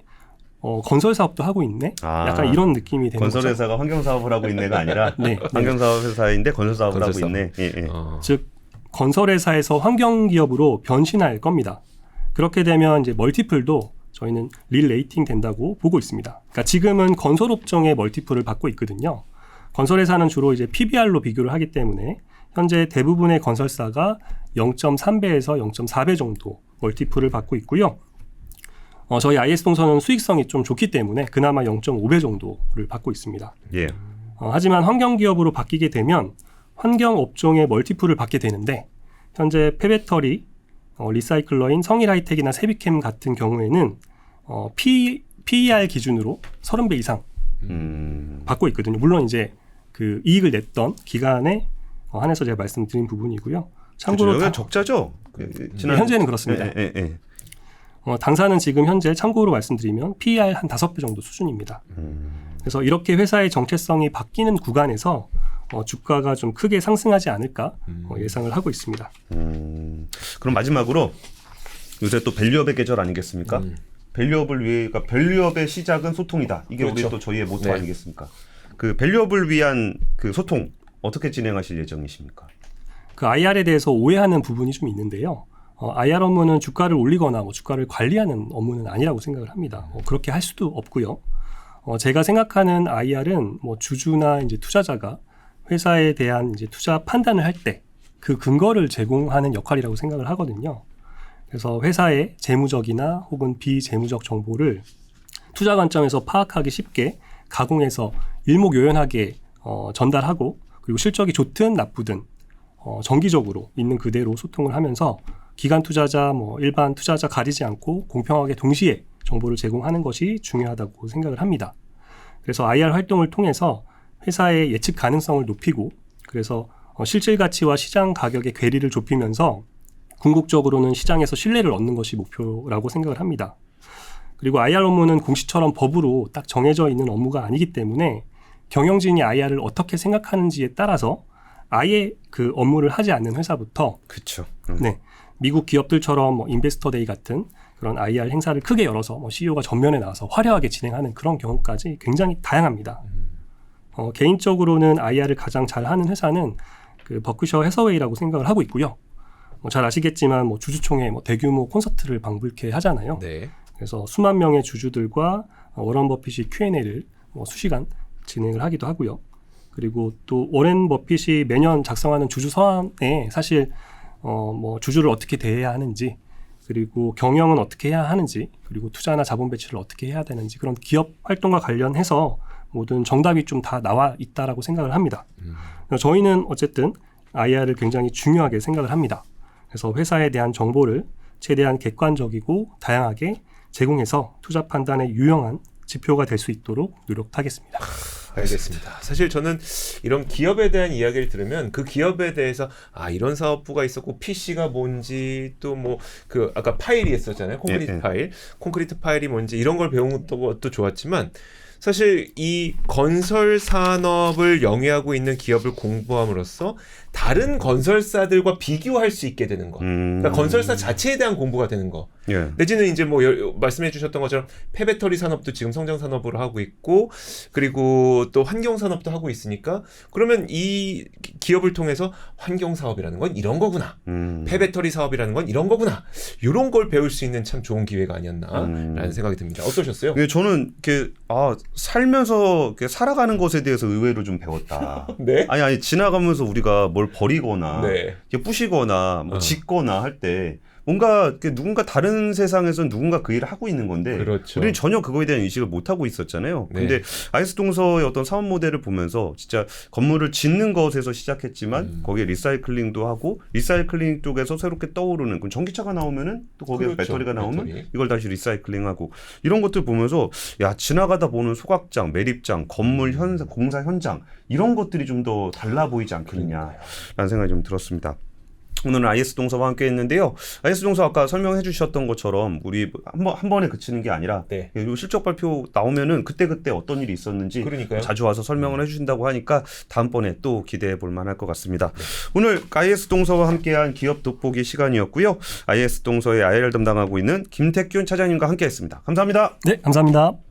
건설 사업도 하고 있네. 약간 이런 느낌이 되는 건설 거죠. 회사가 환경 사업을 하고 있네가 아니라 네, 환경 사업 회사인데 건설 사업을 건설 하고 있네. 예, 예. 즉 건설 회사에서 환경 기업으로 변신할 겁니다. 그렇게 되면 이제 멀티플도 저희는 릴레이팅 된다고 보고 있습니다. 그러니까 지금은 건설 업종의 멀티플을 받고 있거든요. 건설 회사는 주로 이제 PBR로 비교를 하기 때문에 현재 대부분의 건설사가 0.3배에서 0.4배 정도 멀티플을 받고 있고요. 저희 IS 동서는 수익성이 좀 좋기 때문에 그나마 0.5배 정도를 받고 있습니다. 예. 하지만 환경 기업으로 바뀌게 되면 환경 업종의 멀티플을 받게 되는데 현재 폐배터리, 리사이클러인 성일하이텍이나 세비캠 같은 경우에는 PER 기준으로 30배 이상 받고 있거든요. 물론 이제 그 이익을 냈던 기간에 한해서 제가 말씀드린 부분이고요. 참고로 그렇죠. 적자죠. 현재는 그렇습니다. 예. 당사는 지금 현재 참고로 말씀드리면 PER 한 5배 정도 수준입니다. 그래서 이렇게 회사의 정체성이 바뀌는 구간에서 주가가 좀 크게 상승하지 않을까 예상을 하고 있습니다. 그럼 마지막으로 요새 또 밸류업의 계절 아니겠습니까? 밸류업을 위해, 그러니까 밸류업의 시작은 소통이다. 이게 그렇죠. 우리 또 저희의 모토 네. 아니겠습니까? 그 밸류업을 위한 그 소통 어떻게 진행하실 예정이십니까? 그 IR에 대해서 오해하는 부분이 좀 있는데요. IR 업무는 주가를 올리거나 주가를 관리하는 업무는 아니라고 생각을 합니다. 그렇게 할 수도 없고요. 제가 생각하는 IR은 주주나 이제 투자자가 회사에 대한 이제 투자 판단을 할 때 그 근거를 제공하는 역할이라고 생각을 하거든요. 그래서 회사의 재무적이나 혹은 비재무적 정보를 투자 관점에서 파악하기 쉽게 가공해서 일목요연하게 전달하고 그리고 실적이 좋든 나쁘든 정기적으로 있는 그대로 소통을 하면서 기관 투자자, 일반 투자자 가리지 않고 공평하게 동시에 정보를 제공하는 것이 중요하다고 생각을 합니다. 그래서 IR 활동을 통해서 회사의 예측 가능성을 높이고 그래서 실질 가치와 시장 가격의 괴리를 좁히면서 궁극적으로는 시장에서 신뢰를 얻는 것이 목표라고 생각을 합니다. 그리고 IR 업무는 공시처럼 법으로 딱 정해져 있는 업무가 아니기 때문에 경영진이 IR을 어떻게 생각하는지에 따라서 아예 그 업무를 하지 않는 회사부터 그렇죠. 네, 미국 기업들처럼 인베스터데이 같은 그런 IR 행사를 크게 열어서 CEO가 전면에 나와서 화려하게 진행하는 그런 경우까지 굉장히 다양합니다. 개인적으로는 IR을 가장 잘하는 회사는 그 버크셔 해서웨이라고 생각을 하고 있고요. 잘 아시겠지만 주주총회 대규모 콘서트를 방불케 하잖아요. 네. 그래서 수만 명의 주주들과 워런 버핏이 Q&A를 수시간 진행을 하기도 하고요. 그리고 또 워렌 버핏이 매년 작성하는 주주 서한에 사실 주주를 어떻게 대해야 하는지 그리고 경영은 어떻게 해야 하는지 그리고 투자나 자본 배치를 어떻게 해야 되는지 그런 기업 활동과 관련해서 모든 정답이 좀 다 나와 있다라고 생각을 합니다. 저희는 어쨌든 IR을 굉장히 중요하게 생각을 합니다. 그래서 회사에 대한 정보를 최대한 객관적이고 다양하게 제공해서 투자 판단에 유용한 지표가 될 수 있도록 노력하겠습니다. 알겠습니다. 사실 저는 이런 기업에 대한 이야기를 들으면 그 기업에 대해서 이런 사업부가 있었고 PC가 뭔지 또 그 아까 파일이 있었잖아요. 콘크리트 파일. 콘크리트 파일이 뭔지 이런 걸 배운 것도 좋았지만 사실 이 건설 산업을 영위하고 있는 기업을 공부함으로써 다른 건설사들과 비교할 수 있게 되는 거. 그러니까 건설사 자체에 대한 공부가 되는 거. 예. 내지는 이제 말씀해 주셨던 것처럼 폐배터리 산업도 지금 성장 산업으로 하고 있고 그리고 또 환경 산업도 하고 있으니까 그러면 이 기업을 통해서 환경 사업이라는 건 이런 거구나. 폐배터리 사업이라는 건 이런 거구나. 이런 걸 배울 수 있는 참 좋은 기회가 아니었나라는 생각이 듭니다. 어떠셨어요? 예, 저는 살면서 살아가는 것에 대해서 의외로 좀 배웠다. 네. 아니 지나가면서 우리가 뭘 버리거나 네. 부시거나 짓거나 할 때 뭔가 누군가 다른 세상에서 누군가 그 일을 하고 있는 건데 그렇죠. 우리는 전혀 그거에 대한 인식을 못 하고 있었잖아요. 근데 네. IS 동서의 어떤 사업 모델을 보면서 진짜 건물을 짓는 것에서 시작했지만 거기에 리사이클링도 하고 리사이클링 쪽에서 새롭게 떠오르는 그럼 전기차가 나오면은 또 거기에 그렇죠. 배터리가 나오면 배터리. 이걸 다시 리사이클링하고 이런 것들 보면서 야 지나가다 보는 소각장, 매립장, 건물 현장, 공사 현장 이런 것들이 좀 더 달라 보이지 않겠느냐라는 생각이 좀 들었습니다. 오늘은 IS 동서와 함께 했는데요. IS 동서 아까 설명해 주셨던 것처럼 우리 한 번에 그치는 게 아니라 네. 실적 발표 나오면은 그때그때 어떤 일이 있었는지 그러니까요. 자주 와서 설명을 해 주신다고 하니까 다음번에 또 기대해 볼 만할 것 같습니다. 오늘 IS 동서와 함께한 기업 돋보기 시간이었고요. IS 동서의 IR 담당하고 있는 김택균 차장님과 함께 했습니다. 감사합니다. 네, 감사합니다.